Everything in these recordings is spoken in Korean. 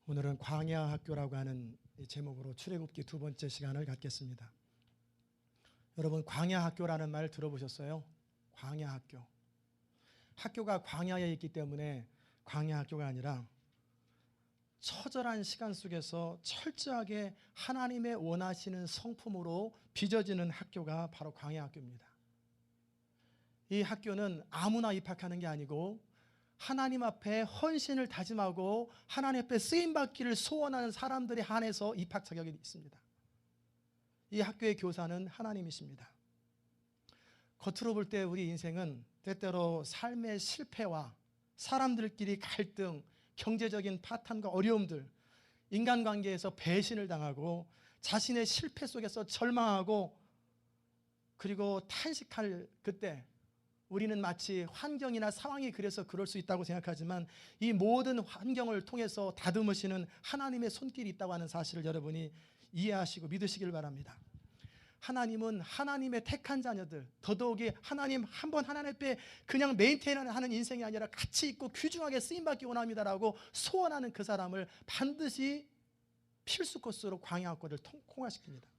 오늘은 광야 학교라고 하는 제목으로 출애굽기 두 번째 시간을 갖겠습니다. 여러분, 광야 학교라는 말 들어보셨어요? 광야 학교. 학교가 광야에 있기 때문에 광야 학교가 아니라 처절한 시간 속에서 철저하게 하나님의 원하시는 성품으로 빚어지는 학교가 바로 광야 학교입니다. 이 학교는 아무나 입학하는 게 아니고 하나님 앞에 헌신을 다짐하고 하나님 앞에 쓰임받기를 소원하는 사람들에 한해서 입학 자격이 있습니다. 이 학교의 교사는 하나님이십니다. 겉으로 볼 때 우리 인생은 때때로 삶의 실패와 사람들끼리 갈등, 경제적인 파탄과 어려움들, 인간관계에서 배신을 당하고 자신의 실패 속에서 절망하고 그리고 탄식할 그때 우리는 마치 환경이나 상황이 그래서 그럴 수 있다고 생각하지만 이 모든 환경을 통해서 다듬으시는 하나님의 손길이 있다고 하는 사실을 여러분이 이해하시고 믿으시길 바랍니다. 하나님은 하나님의 택한 자녀들, 더더욱이 하나님 한번 하나님 앞에 그냥 메인테인하는 인생이 아니라 가치 있고 귀중하게 쓰임받기 원합니다라고 소원하는 그 사람을 반드시 필수 코스로 광야학교를 통과시킵니다.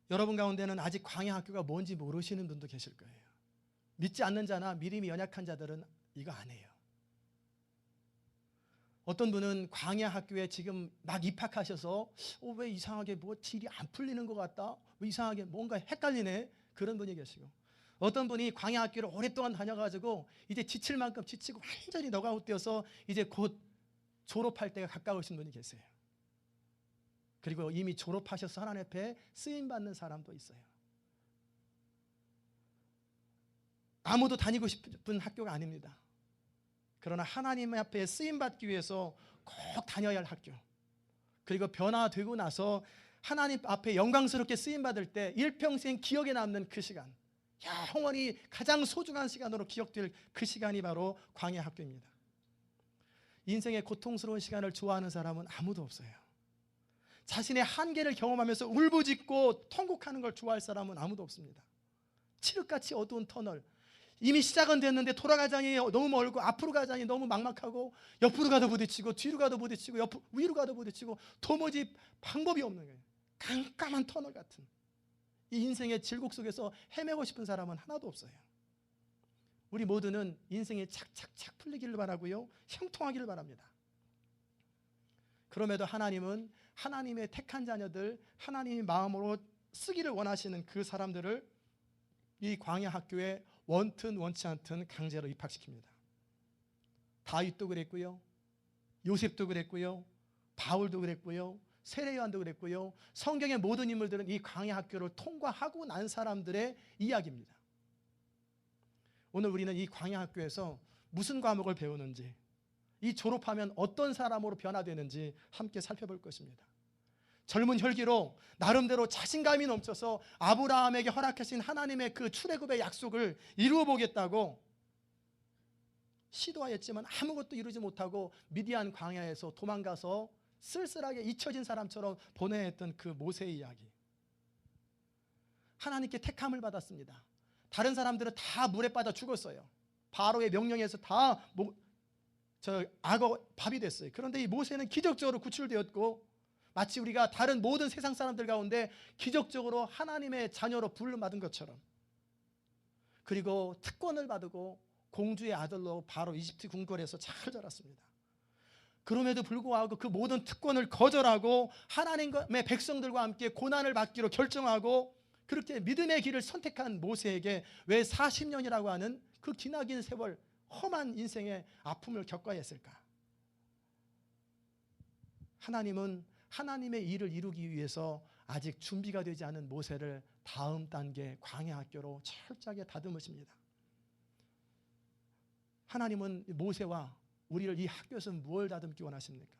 여러분 가운데는 아직 광야학교가 뭔지 모르시는 분도 계실 거예요. 믿지 않는 자나 믿음이 연약한 자들은 이거 안 해요. 어떤 분은 광야학교에 지금 막 입학하셔서 왜 이상하게 뭐 질이 안 풀리는 것 같다, 왜 이상하게 뭔가 헷갈리네, 그런 분이 계시고, 어떤 분이 광야학교를 오랫동안 다녀가지고 이제 지칠 만큼 지치고 완전히 너가웃되어서 이제 곧 졸업할 때가 가까우신 분이 계세요. 그리고 이미 졸업하셔서 하나님 앞에 쓰임받는 사람도 있어요. 아무도 다니고 싶은 학교가 아닙니다. 그러나 하나님 앞에 쓰임받기 위해서 꼭 다녀야 할 학교, 그리고 변화되고 나서 하나님 앞에 영광스럽게 쓰임받을 때 일평생 기억에 남는 그 시간, 영원히 가장 소중한 시간으로 기억될 그 시간이 바로 광야 학교입니다. 인생의 고통스러운 시간을 좋아하는 사람은 아무도 없어요. 자신의 한계를 경험하면서 울부짖고 통곡하는 걸 좋아할 사람은 아무도 없습니다. 칠흑같이 어두운 터널, 이미 시작은 됐는데 돌아가자니 너무 멀고 앞으로 가자니 너무 막막하고 옆으로 가도 부딪히고 뒤로 가도 부딪히고 위로 가도 부딪히고 도무지 방법이 없는 거예요. 깜깜한 터널 같은 이 인생의 질곡 속에서 헤매고 싶은 사람은 하나도 없어요. 우리 모두는 인생이 착착착 풀리기를 바라고요, 형통하기를 바랍니다. 그럼에도 하나님은 하나님의 택한 자녀들, 하나님의 마음으로 쓰기를 원하시는 그 사람들을 이 광야 학교에 원튼 원치 않든 강제로 입학시킵니다. 다윗도 그랬고요, 요셉도 그랬고요, 바울도 그랬고요, 세례요한도 그랬고요. 성경의 모든 인물들은 이 광야 학교를 통과하고 난 사람들의 이야기입니다. 오늘 우리는 이 광야 학교에서 무슨 과목을 배우는지, 이 졸업하면 어떤 사람으로 변화되는지 함께 살펴볼 것입니다. 젊은 혈기로 나름대로 자신감이 넘쳐서 아브라함에게 허락하신 하나님의 그 출애굽의 약속을 이루어 보겠다고 시도하였지만 아무것도 이루지 못하고 미디안 광야에서 도망가서 쓸쓸하게 잊혀진 사람처럼 보내했던 그 모세의 이야기. 하나님께 택함을 받았습니다. 다른 사람들은 다 물에 빠져 죽었어요. 바로의 명령에서 다 악어 밥이 됐어요. 그런데 이 모세는 기적적으로 구출되었고, 마치 우리가 다른 모든 세상 사람들 가운데 기적적으로 하나님의 자녀로 부름받은 것처럼, 그리고 특권을 받고 공주의 아들로 바로 이집트 궁궐에서 잘 자랐습니다. 그럼에도 불구하고 그 모든 특권을 거절하고 하나님의 백성들과 함께 고난을 받기로 결정하고 그렇게 믿음의 길을 선택한 모세에게 왜 40년이라고 하는 그 기나긴 세월, 험한 인생의 아픔을 겪어야 했을까? 하나님은 하나님의 일을 이루기 위해서 아직 준비가 되지 않은 모세를 다음 단계 광야 학교로 철저하게 다듬으십니다. 하나님은 모세와 우리를 이 학교에서 무엇을 다듬기 원하십니까?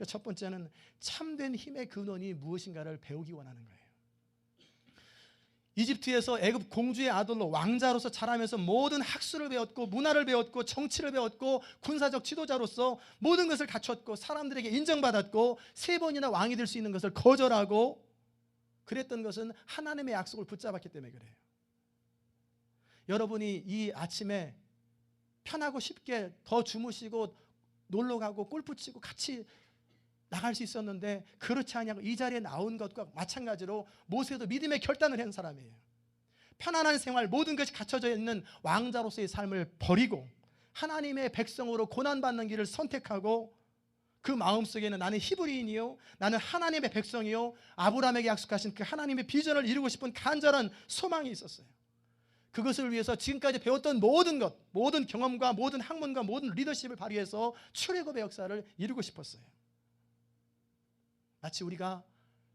첫 번째는 참된 힘의 근원이 무엇인가를 배우기 원하는 거예요. 이집트에서 애굽 공주의 아들로 왕자로서 자라면서 모든 학술을 배웠고 문화를 배웠고 정치를 배웠고 군사적 지도자로서 모든 것을 갖췄고 사람들에게 인정받았고 3번이나 왕이 될 수 있는 것을 거절하고 그랬던 것은 하나님의 약속을 붙잡았기 때문에 그래요. 여러분이 이 아침에 편하고 쉽게 더 주무시고 놀러 가고 골프 치고 같이 나갈 수 있었는데 그렇지 않냐고 이 자리에 나온 것과 마찬가지로 모세도 믿음의 결단을 한 사람이에요. 편안한 생활, 모든 것이 갖춰져 있는 왕자로서의 삶을 버리고 하나님의 백성으로 고난받는 길을 선택하고 그 마음속에는 나는 히브리인이요, 나는 하나님의 백성이요, 아브라함에게 약속하신 그 하나님의 비전을 이루고 싶은 간절한 소망이 있었어요. 그것을 위해서 지금까지 배웠던 모든 것, 모든 경험과 모든 학문과 모든 리더십을 발휘해서 출애굽의 역사를 이루고 싶었어요. 마치 우리가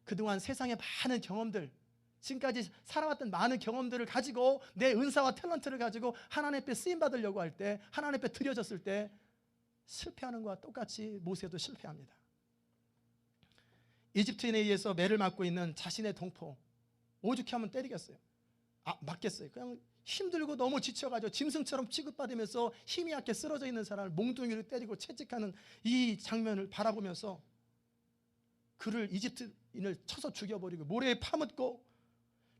그동안 세상의 많은 경험들, 지금까지 살아왔던 많은 경험들을 가지고 내 은사와 탤런트를 가지고 하나님 앞에 쓰임받으려고 할 때, 하나님 앞에 드려졌을 때 실패하는 것과 똑같이 모세도 실패합니다. 이집트인에 의해서 매를 맞고 있는 자신의 동포, 오죽해 하면 때리겠어요? 맞겠어요? 그냥 힘들고 너무 지쳐가지고 짐승처럼 취급받으면서 힘이 약해 쓰러져 있는 사람을 몽둥이로 때리고 채찍하는 이 장면을 바라보면서 그를 이집트인을 쳐서 죽여버리고 모래에 파묻고,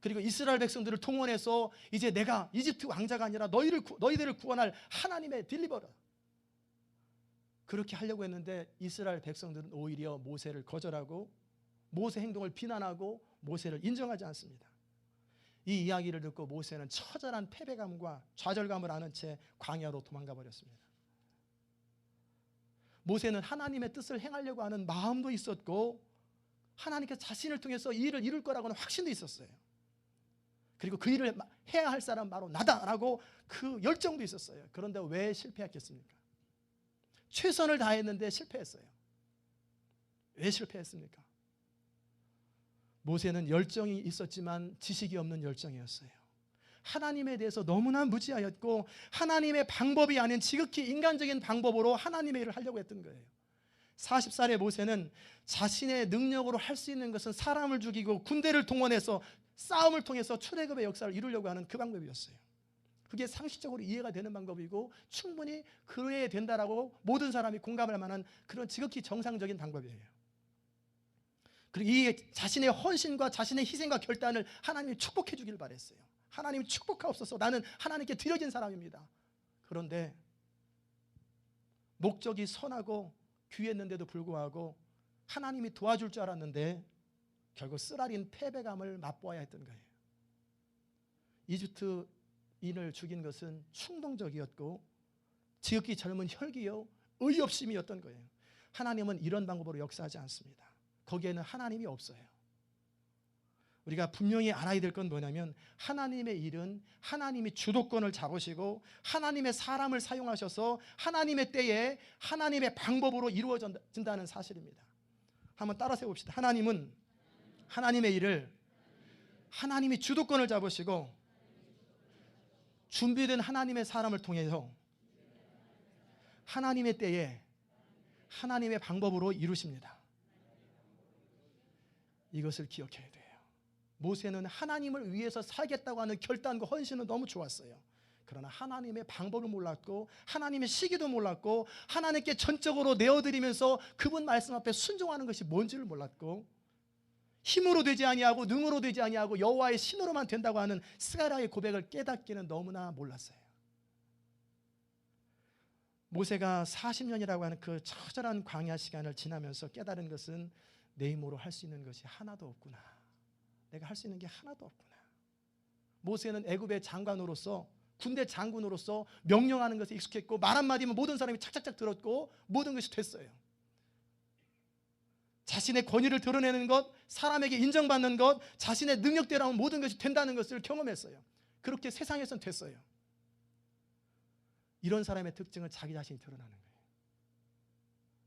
그리고 이스라엘 백성들을 동원해서 이제 내가 이집트 왕자가 아니라 너희들을 구원할 하나님의 딜리버러, 그렇게 하려고 했는데 이스라엘 백성들은 오히려 모세를 거절하고 모세 행동을 비난하고 모세를 인정하지 않습니다. 이 이야기를 듣고 모세는 처절한 패배감과 좌절감을 아는 채 광야로 도망가 버렸습니다. 모세는 하나님의 뜻을 행하려고 하는 마음도 있었고 하나님께서 자신을 통해서 이 일을 이룰 거라고는 확신도 있었어요. 그리고 그 일을 해야 할 사람 바로 나다라고 그 열정도 있었어요. 그런데 왜 실패했겠습니까? 최선을 다했는데 실패했어요. 왜 실패했습니까? 모세는 열정이 있었지만 지식이 없는 열정이었어요. 하나님에 대해서 너무나 무지하였고 하나님의 방법이 아닌 지극히 인간적인 방법으로 하나님의 일을 하려고 했던 거예요. 40살의 모세는 자신의 능력으로 할 수 있는 것은 사람을 죽이고 군대를 동원해서 싸움을 통해서 출애굽의 역사를 이루려고 하는 그 방법이었어요. 그게 상식적으로 이해가 되는 방법이고 충분히 그래야 된다라고 모든 사람이 공감할 만한 그런 지극히 정상적인 방법이에요. 그리고 이 자신의 헌신과 자신의 희생과 결단을 하나님이 축복해 주길 바랬어요. 하나님이 축복하옵소서, 나는 하나님께 드려진 사람입니다. 그런데 목적이 선하고 귀했는데도 불구하고 하나님이 도와줄 줄 알았는데 결국 쓰라린 패배감을 맛보아야 했던 거예요. 이집트인을 죽인 것은 충동적이었고 지극히 젊은 혈기요 의협심이었던 거예요. 하나님은 이런 방법으로 역사하지 않습니다. 거기에는 하나님이 없어요. 우리가 분명히 알아야 될 건 뭐냐면 하나님의 일은 하나님이 주도권을 잡으시고 하나님의 사람을 사용하셔서 하나님의 때에 하나님의 방법으로 이루어진다는 사실입니다. 한번 따라 세봅시다. 하나님은 하나님의 일을 하나님이 주도권을 잡으시고 준비된 하나님의 사람을 통해서 하나님의 때에 하나님의 방법으로 이루십니다. 이것을 기억해야 돼요. 모세는 하나님을 위해서 살겠다고 하는 결단과 헌신은 너무 좋았어요. 그러나 하나님의 방법을 몰랐고 하나님의 시기도 몰랐고 하나님께 전적으로 내어드리면서 그분 말씀 앞에 순종하는 것이 뭔지를 몰랐고 힘으로 되지 아니하고 능으로 되지 아니하고 여호와의 신으로만 된다고 하는 스가랴의 고백을 깨닫기는 너무나 몰랐어요. 모세가 40년이라고 하는 그 처절한 광야 시간을 지나면서 깨달은 것은 내 힘으로 할 수 있는 것이 하나도 없구나. 내가 할 수 있는 게 하나도 없구나. 모세는 애굽의 장관으로서 군대 장군으로서 명령하는 것에 익숙했고 말 한마디면 모든 사람이 착착착 들었고 모든 것이 됐어요. 자신의 권위를 드러내는 것, 사람에게 인정받는 것, 자신의 능력대로 하면 모든 것이 된다는 것을 경험했어요. 그렇게 세상에선 됐어요. 이런 사람의 특징을 자기 자신이 드러나는 거예요.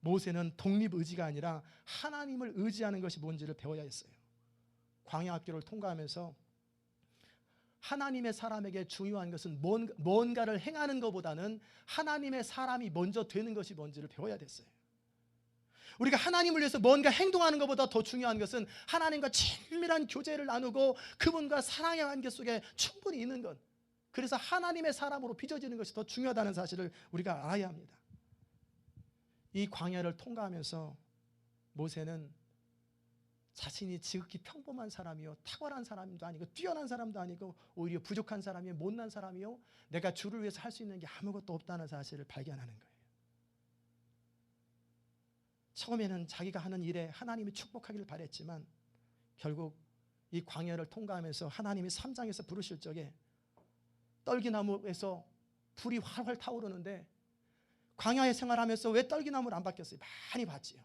모세는 독립의지가 아니라 하나님을 의지하는 것이 뭔지를 배워야 했어요. 광야학교를 통과하면서 하나님의 사람에게 중요한 것은 뭔가를 행하는 것보다는 하나님의 사람이 먼저 되는 것이 뭔지를 배워야 됐어요. 우리가 하나님을 위해서 뭔가 행동하는 것보다 더 중요한 것은 하나님과 친밀한 교제를 나누고 그분과 사랑의 관계 속에 충분히 있는 것. 그래서 하나님의 사람으로 빚어지는 것이 더 중요하다는 사실을 우리가 알아야 합니다. 이 광야를 통과하면서 모세는 자신이 지극히 평범한 사람이요 탁월한 사람도 아니고 뛰어난 사람도 아니고 오히려 부족한 사람이요 못난 사람이요 내가 주를 위해서 할 수 있는 게 아무것도 없다는 사실을 발견하는 거예요. 처음에는 자기가 하는 일에 하나님이 축복하기를 바랬지만 결국 이 광야를 통과하면서 하나님이 3장에서 부르실 적에 떨기나무에서 불이 활활 타오르는데 광야에 생활하면서 왜 떨기나무를 안 바뀌었어요? 많이 봤지요.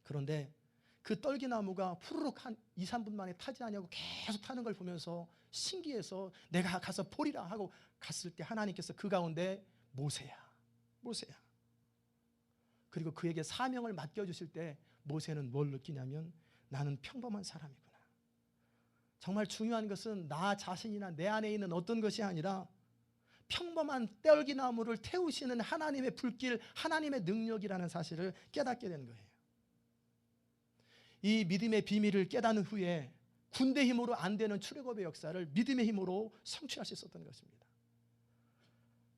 그런데 그 떨기나무가 푸르륵 한 2, 3분 만에 타지 않냐고 계속 타는 걸 보면서 신기해서 내가 가서 보리라 하고 갔을 때 하나님께서 그 가운데 모세야 그리고 그에게 사명을 맡겨주실 때 모세는 뭘 느끼냐면 나는 평범한 사람이구나. 정말 중요한 것은 나 자신이나 내 안에 있는 어떤 것이 아니라 평범한 떨기나무를 태우시는 하나님의 불길, 하나님의 능력이라는 사실을 깨닫게 된 거예요. 이 믿음의 비밀을 깨닫는 후에 군대 힘으로 안 되는 출애굽의 역사를 믿음의 힘으로 성취할 수 있었던 것입니다.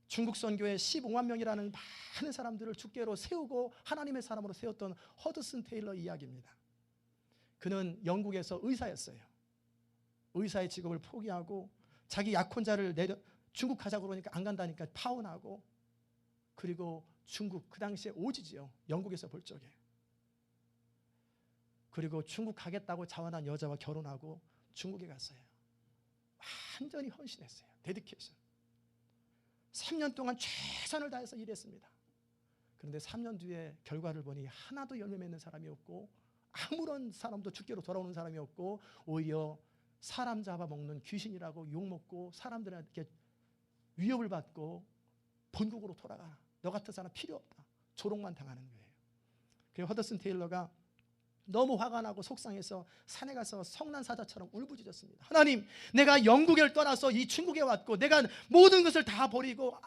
중국 선교에 15만 명이라는 많은 사람들을 주께로 세우고 하나님의 사람으로 세웠던 허드슨 테일러 이야기입니다. 그는 영국에서 의사였어요. 의사의 직업을 포기하고 자기 약혼자를 중국 가자고 그러니까 안 간다니까 파혼하고, 그리고 중국, 그 당시에 오지지요, 영국에서 볼 적에. 그리고 중국 가겠다고 자원한 여자와 결혼하고 중국에 갔어요. 완전히 헌신했어요. 데디케이션. 3년 동안 최선을 다해서 일했습니다. 그런데 3년 뒤에 결과를 보니 하나도 열매 맺는 사람이 없고 아무런 사람도 주께로 돌아오는 사람이 없고 오히려 사람 잡아먹는 귀신이라고 욕먹고 사람들에게 위협을 받고 본국으로 돌아가, 너 같은 사람 필요 없다, 조롱만 당하는 거예요. 그래서 허더슨 테일러가 너무 화가 나고 속상해서 산에 가서 성난사자처럼 울부짖었습니다. 하나님, 내가 영국을 떠나서 이 중국에 왔고 내가 모든 것을 다 버리고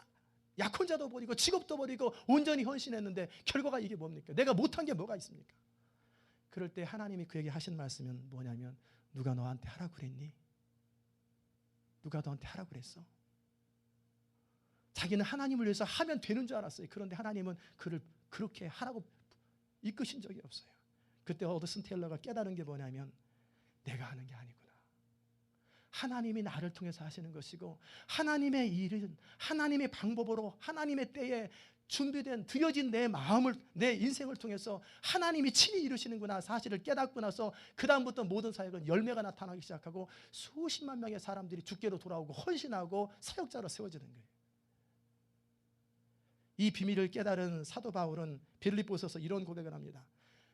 약혼자도 버리고 직업도 버리고 온전히 헌신했는데 결과가 이게 뭡니까? 내가 못한 게 뭐가 있습니까? 그럴 때 하나님이 그에게 하신 말씀은 뭐냐면, 누가 너한테 하라고 그랬니? 누가 너한테 하라고 그랬어? 자기는 하나님을 위해서 하면 되는 줄 알았어요. 그런데 하나님은 그를 그렇게 하라고 이끄신 적이 없어요. 그때 허더슨 테일러가 깨달은 게 뭐냐면, 내가 하는 게 아니구나. 하나님이 나를 통해서 하시는 것이고 하나님의 일은 하나님의 방법으로 하나님의 때에 준비된 드려진 내 마음을, 내 인생을 통해서 하나님이 친히 이루시는구나 사실을 깨닫고 나서 그 다음부터 모든 사역은 열매가 나타나기 시작하고 수십만 명의 사람들이 주께로 돌아오고 헌신하고 사역자로 세워지는 거예요. 이 비밀을 깨달은 사도 바울은 빌립보서서 이런 고백을 합니다.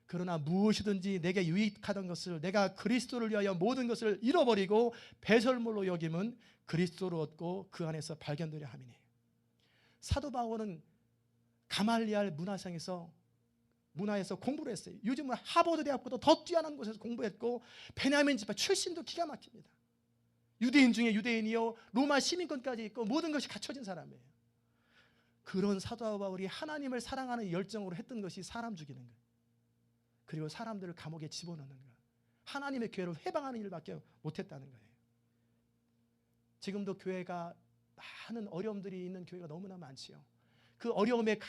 그러나 무엇이든지 내게 유익하던 것을 내가 그리스도를 위하여 모든 것을 잃어버리고 배설물로 여김은 그리스도를 얻고 그 안에서 발견되려 함이니. 사도 바울은 가말리알 문화에서 공부를 했어요. 요즘은 하버드 대학보다 더 뛰어난 곳에서 공부했고 베냐민 지파 출신도 기가 막힙니다. 유대인 중에 유대인이요, 로마 시민권까지 있고 모든 것이 갖춰진 사람이에요. 그런 사도 바울이 하나님을 사랑하는 열정으로 했던 것이 사람 죽이는 거예요. 그리고 사람들을 감옥에 집어넣는 거예요. 하나님의 교회를 해방하는 일밖에 못했다는 거예요. 지금도 교회가 많은 어려움들이 있는 교회가 너무나 많지요. 그 어려움의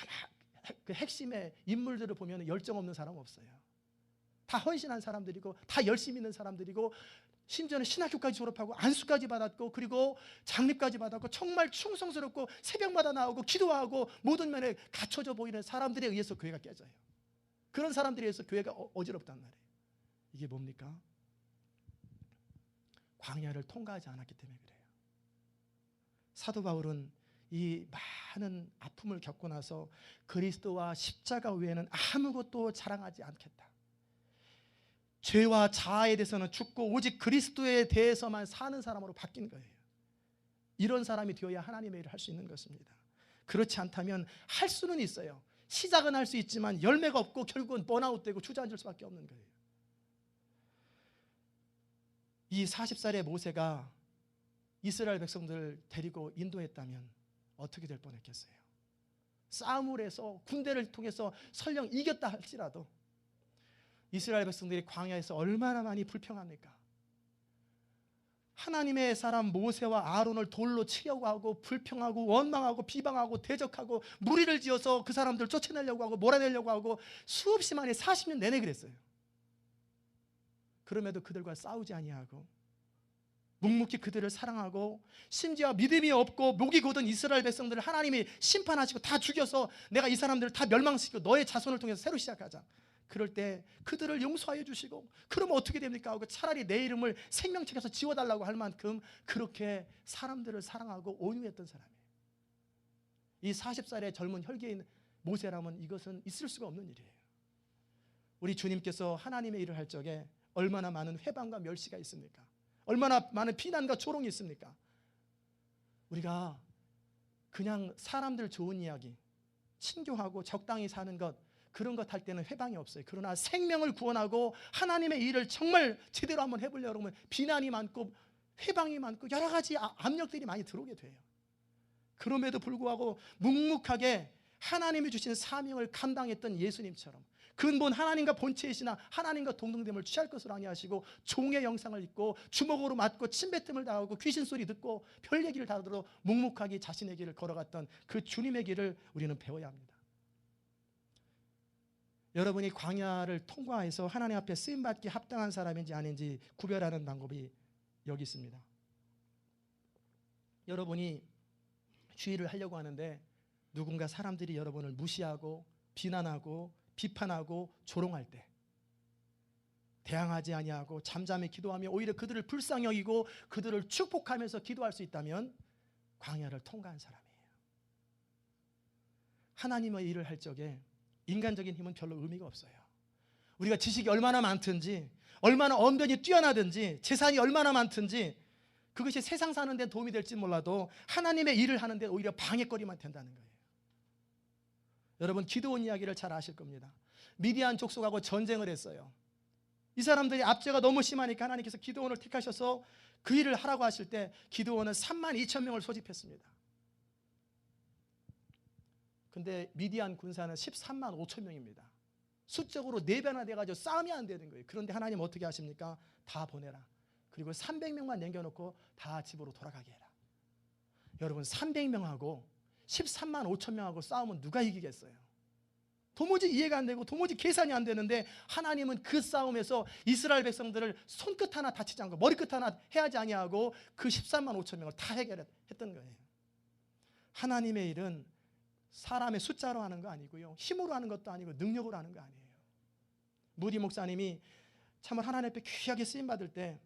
그 핵심의 인물들을 보면 열정 없는 사람 없어요. 다 헌신한 사람들이고 다 열심히 있는 사람들이고 심지어는 신학교까지 졸업하고 안수까지 받았고 그리고 장립까지 받았고 정말 충성스럽고 새벽마다 나오고 기도하고 모든 면에 갖춰져 보이는 사람들에 의해서 교회가 깨져요. 그런 사람들에 의해서 교회가 어지럽단 말이에요. 이게 뭡니까? 광야를 통과하지 않았기 때문에 그래요. 사도 바울은 이 많은 아픔을 겪고 나서 그리스도와 십자가 외에는 아무것도 자랑하지 않겠다. 죄와 자아에 대해서는 죽고 오직 그리스도에 대해서만 사는 사람으로 바뀐 거예요. 이런 사람이 되어야 하나님의 일을 할 수 있는 것입니다. 그렇지 않다면 할 수는 있어요. 시작은 할 수 있지만 열매가 없고 결국은 번아웃되고 주저앉을 수밖에 없는 거예요. 이 40살의 모세가 이스라엘 백성들을 데리고 인도했다면 어떻게 될 뻔했겠어요? 싸움을 해서 군대를 통해서 설령 이겼다 할지라도 이스라엘 백성들이 광야에서 얼마나 많이 불평합니까? 하나님의 사람 모세와 아론을 돌로 치려고 하고 불평하고 원망하고 비방하고 대적하고 무리를 지어서 그 사람들 쫓아내려고 하고 몰아내려고 하고 수없이 많이 40년 내내 그랬어요. 그럼에도 그들과 싸우지 아니하고 묵묵히 그들을 사랑하고 심지어 믿음이 없고 목이 곧은 이스라엘 백성들을 하나님이 심판하시고 다 죽여서 내가 이 사람들을 다 멸망시키고 너의 자손을 통해서 새로 시작하자. 그럴 때 그들을 용서해 주시고 그러면 어떻게 됩니까? 하고 차라리 내 이름을 생명책에서 지워달라고 할 만큼 그렇게 사람들을 사랑하고 온유했던 사람이에요. 이 40살의 젊은 혈기인 모세라면 이것은 있을 수가 없는 일이에요. 우리 주님께서 하나님의 일을 할 적에 얼마나 많은 회방과 멸시가 있습니까? 얼마나 많은 비난과 조롱이 있습니까? 우리가 그냥 사람들 좋은 이야기, 친교하고 적당히 사는 것, 그런 것 할 때는 회방이 없어요. 그러나 생명을 구원하고 하나님의 일을 정말 제대로 한번 해보려고 하면 비난이 많고 회방이 많고 여러 가지 압력들이 많이 들어오게 돼요. 그럼에도 불구하고 묵묵하게 하나님이 주신 사명을 감당했던 예수님처럼 근본 하나님과 본체이시나 하나님과 동등됨을 취할 것으로 아니하시고 종의 영상을 입고 주먹으로 맞고 침뱉음을 당하고 귀신 소리 듣고 별 얘기를 다 들어 묵묵하게 자신의 길을 걸어갔던 그 주님의 길을 우리는 배워야 합니다. 여러분이 광야를 통과해서 하나님 앞에 쓰임받기 합당한 사람인지 아닌지 구별하는 방법이 여기 있습니다. 여러분이 주의를 하려고 하는데 누군가 사람들이 여러분을 무시하고 비난하고 비판하고 조롱할 때 대항하지 아니하고 잠잠히 기도하며 오히려 그들을 불쌍히 여기고 그들을 축복하면서 기도할 수 있다면 광야를 통과한 사람이에요. 하나님의 일을 할 적에 인간적인 힘은 별로 의미가 없어요. 우리가 지식이 얼마나 많든지 얼마나 언변이 뛰어나든지 재산이 얼마나 많든지 그것이 세상 사는 데 도움이 될지 몰라도 하나님의 일을 하는 데 오히려 방해거리만 된다는 거예요. 여러분 기드온 이야기를 잘 아실 겁니다. 미디안 족속하고 전쟁을 했어요. 이 사람들이 압제가 너무 심하니까 하나님께서 기드온을 택하셔서 그 일을 하라고 하실 때 기드온은 32,000명을 소집했습니다. 근데 미디안 군사는 13만 5천 명입니다. 수적으로 4배나 돼가지고 싸움이 안 되는 거예요. 그런데 하나님 어떻게 하십니까? 다 보내라. 그리고 300명만 남겨놓고 다 집으로 돌아가게 해라. 여러분 300명하고 13만 5천 명하고 싸우면 누가 이기겠어요? 도무지 이해가 안 되고 도무지 계산이 안 되는데 하나님은 그 싸움에서 이스라엘 백성들을 손끝 하나 다치지 않고 머리끝 하나 해하지 아니하고 그 13만 5천 명을 다 해결했던 거예요. 하나님의 일은 사람의 숫자로 하는 거 아니고요, 힘으로 하는 것도 아니고 능력으로 하는 거 아니에요. 무디 목사님이 참으로 하나님 앞에 귀하게 쓰임받을 때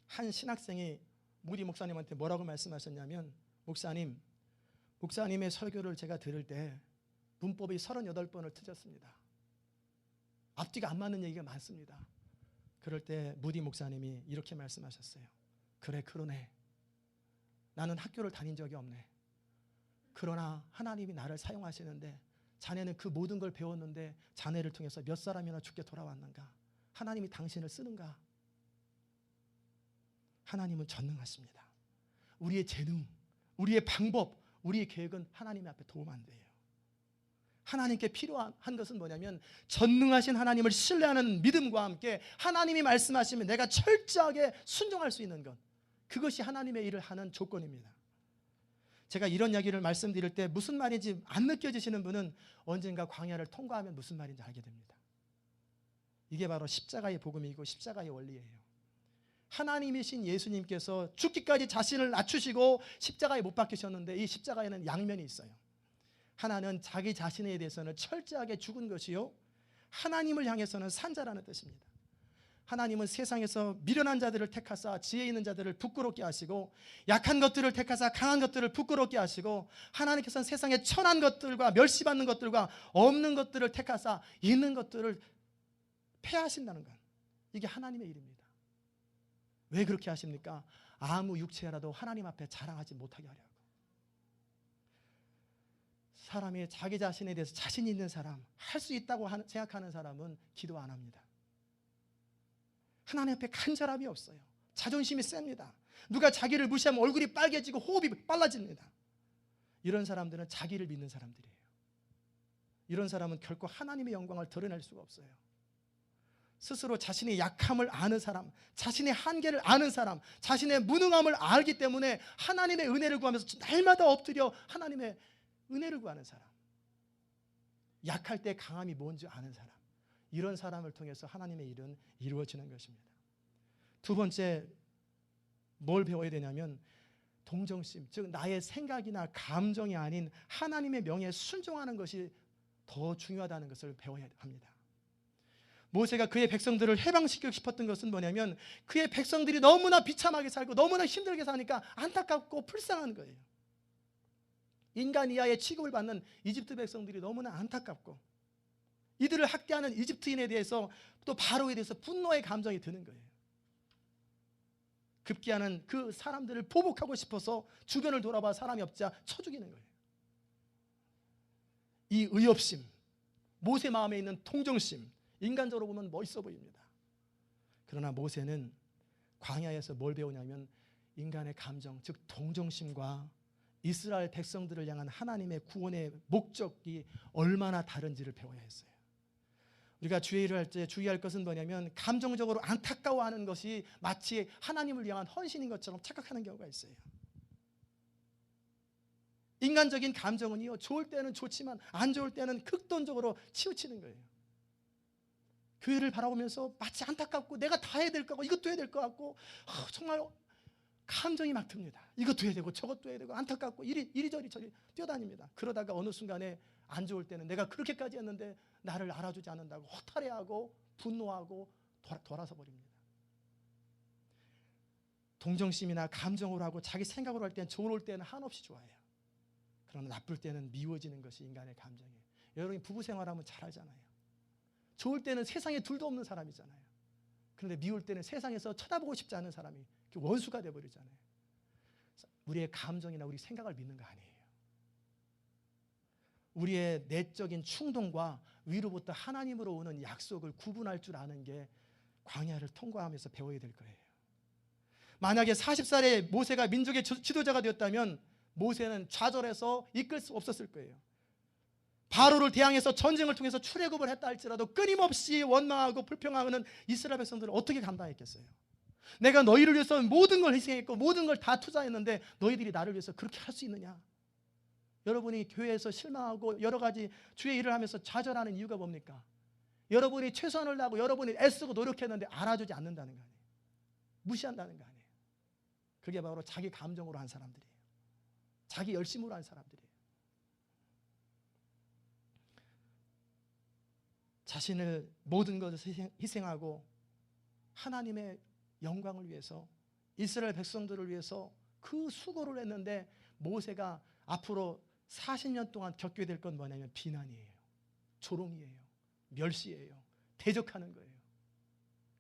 한 신학생이 무디 목사님한테 뭐라고 말씀하셨냐면, 목사님의 설교를 제가 들을 때 문법이 38번을 틀렸습니다. 앞뒤가 안 맞는 얘기가 많습니다. 그럴 때 무디 목사님이 이렇게 말씀하셨어요. 그래, 그러네. 나는 학교를 다닌 적이 없네. 그러나 하나님이 나를 사용하시는데 자네는 그 모든 걸 배웠는데 자네를 통해서 몇 사람이나 죽게 돌아왔는가? 하나님이 당신을 쓰는가? 하나님은 전능하십니다. 우리의 재능, 우리의 방법, 우리의 계획은 하나님 앞에 도움 안 돼요. 하나님께 필요한 것은 뭐냐면 전능하신 하나님을 신뢰하는 믿음과 함께 하나님이 말씀하시면 내가 철저하게 순종할 수 있는 것, 그것이 하나님의 일을 하는 조건입니다. 제가 이런 이야기를 말씀드릴 때 무슨 말인지 안 느껴지시는 분은 언젠가 광야를 통과하면 무슨 말인지 알게 됩니다. 이게 바로 십자가의 복음이고 십자가의 원리예요. 하나님이신 예수님께서 죽기까지 자신을 낮추시고 십자가에 못 박히셨는데 이 십자가에는 양면이 있어요. 하나는 자기 자신에 대해서는 철저하게 죽은 것이요, 하나님을 향해서는 산 자라는 뜻입니다. 하나님은 세상에서 미련한 자들을 택하사 지혜 있는 자들을 부끄럽게 하시고 약한 것들을 택하사 강한 것들을 부끄럽게 하시고, 하나님께서는 세상에 천한 것들과 멸시받는 것들과 없는 것들을 택하사 있는 것들을 폐하신다는 것, 이게 하나님의 일입니다. 왜 그렇게 하십니까? 아무 육체라도 하나님 앞에 자랑하지 못하게 하려고. 사람이 자기 자신에 대해서 자신 있는 사람, 할 수 있다고 생각하는 사람은 기도 안 합니다. 하나님 앞에 간절함이 없어요. 자존심이 셉니다. 누가 자기를 무시하면 얼굴이 빨개지고 호흡이 빨라집니다. 이런 사람들은 자기를 믿는 사람들이에요. 이런 사람은 결코 하나님의 영광을 드러낼 수가 없어요. 스스로 자신의 약함을 아는 사람, 자신의 한계를 아는 사람, 자신의 무능함을 알기 때문에 하나님의 은혜를 구하면서 날마다 엎드려 하나님의 은혜를 구하는 사람, 약할 때 강함이 뭔지 아는 사람, 이런 사람을 통해서 하나님의 일은 이루어지는 것입니다. 두 번째, 뭘 배워야 되냐면 동정심, 즉 나의 생각이나 감정이 아닌 하나님의 명예에 순종하는 것이 더 중요하다는 것을 배워야 합니다. 모세가 그의 백성들을 해방시키고 싶었던 것은 뭐냐면 그의 백성들이 너무나 비참하게 살고 너무나 힘들게 사니까 안타깝고 불쌍한 거예요. 인간 이하의 취급을 받는 이집트 백성들이 너무나 안타깝고 이들을 학대하는 이집트인에 대해서 또 바로에 대해서 분노의 감정이 드는 거예요. 급기야는 그 사람들을 보복하고 싶어서 주변을 돌아봐 사람이 없자 쳐 죽이는 거예요. 이 의협심, 모세 마음에 있는 동정심, 인간적으로 보면 멋있어 보입니다. 그러나 모세는 광야에서 뭘 배우냐면 인간의 감정, 즉 동정심과 이스라엘 백성들을 향한 하나님의 구원의 목적이 얼마나 다른지를 배워야 했어요. 우리가 주의 일을 할 때 주의할 것은 뭐냐면 감정적으로 안타까워하는 것이 마치 하나님을 향한 헌신인 것처럼 착각하는 경우가 있어요. 인간적인 감정은요, 좋을 때는 좋지만 안 좋을 때는 극단적으로 치우치는 거예요. 교회를 바라보면서 마치 안타깝고 내가 다 해야 될 것 같고 이것도 해야 될 것 같고 정말 감정이 막 듭니다. 이것도 해야 되고 저것도 해야 되고 안타깝고 이리저리 뛰어다닙니다. 그러다가 어느 순간에 안 좋을 때는 내가 그렇게까지 했는데 나를 알아주지 않는다고 허탈해하고 분노하고 돌아서 버립니다. 동정심이나 감정으로 하고 자기 생각으로 할 때는 좋을 때는 한없이 좋아해요. 그러나 나쁠 때는 미워지는 것이 인간의 감정이에요. 여러분이 부부 생활하면 잘 알잖아요. 좋을 때는 세상에 둘도 없는 사람이잖아요. 그런데 미울 때는 세상에서 쳐다보고 싶지 않은 사람이 원수가 되어버리잖아요. 우리의 감정이나 우리 생각을 믿는 거 아니에요. 우리의 내적인 충동과 위로부터 하나님으로 오는 약속을 구분할 줄 아는 게 광야를 통과하면서 배워야 될 거예요. 만약에 40살에 모세가 민족의 지도자가 되었다면 모세는 좌절해서 이끌 수 없었을 거예요. 바로를 대항해서 전쟁을 통해서 출애굽을 했다 할지라도 끊임없이 원망하고 불평하는 이스라엘 백성들은 어떻게 감당했겠어요? 내가 너희를 위해서 모든 걸 희생했고 모든 걸 다 투자했는데 너희들이 나를 위해서 그렇게 할 수 있느냐? 여러분이 교회에서 실망하고 여러 가지 주의 일을 하면서 좌절하는 이유가 뭡니까? 여러분이 최선을 다하고 여러분이 애쓰고 노력했는데 알아주지 않는다는 거 아니에요. 무시한다는 거 아니에요. 그게 바로 자기 감정으로 한 사람들이에요. 자기 열심으로 한 사람들이에요. 자신을 모든 것을 희생하고 하나님의 영광을 위해서 이스라엘 백성들을 위해서 그 수고를 했는데 모세가 앞으로 40년 동안 겪게 될 건 뭐냐면 비난이에요. 조롱이에요. 멸시예요. 대적하는 거예요.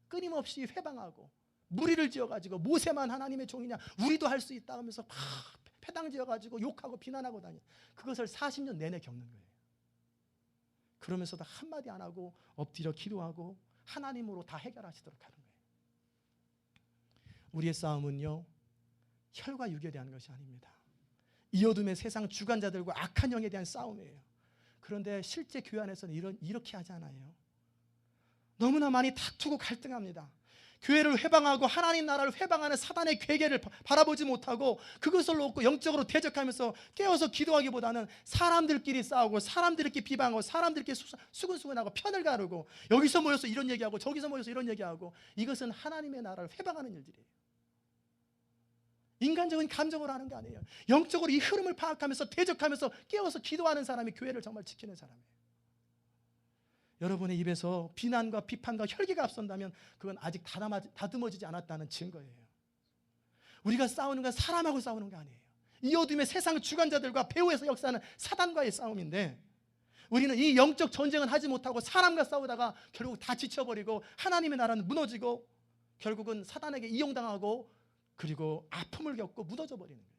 끊임없이 회방하고 무리를 지어가지고 모세만 하나님의 종이냐 우리도 할 수 있다 하면서 막 패당 지어가지고 욕하고 비난하고 다니. 그것을 40년 내내 겪는 거예요. 그러면서도 한마디 안 하고 엎드려 기도하고 하나님으로 다 해결하시도록 하는 거예요. 우리의 싸움은요 혈과 육에 대한 것이 아닙니다. 이 어둠의 세상 주관자들과 악한 영에 대한 싸움이에요. 그런데 실제 교회 안에서는 이렇게 하지 않아요. 너무나 많이 다투고 갈등합니다. 교회를 회방하고 하나님 나라를 회방하는 사단의 괴계를 바라보지 못하고 그것을 놓고 영적으로 대적하면서 깨어서 기도하기보다는 사람들끼리 싸우고 사람들끼리 비방하고 사람들끼리 수근수근하고 편을 가르고 여기서 모여서 이런 얘기하고 저기서 모여서 이런 얘기하고 이것은 하나님의 나라를 회방하는 일들이에요. 인간적인 감정으로 하는 게 아니에요. 영적으로 이 흐름을 파악하면서 대적하면서 깨어서 기도하는 사람이 교회를 정말 지키는 사람이에요. 여러분의 입에서 비난과 비판과 혈기가 앞선다면 그건 아직 다듬어지지 않았다는 증거예요. 우리가 싸우는 건 사람하고 싸우는 게 아니에요. 이 어둠의 세상 주관자들과 배후에서 역사하는 사단과의 싸움인데 우리는 이 영적 전쟁은 하지 못하고 사람과 싸우다가 결국 다 지쳐버리고 하나님의 나라는 무너지고 결국은 사단에게 이용당하고 그리고 아픔을 겪고 무너져 버리는 거예요.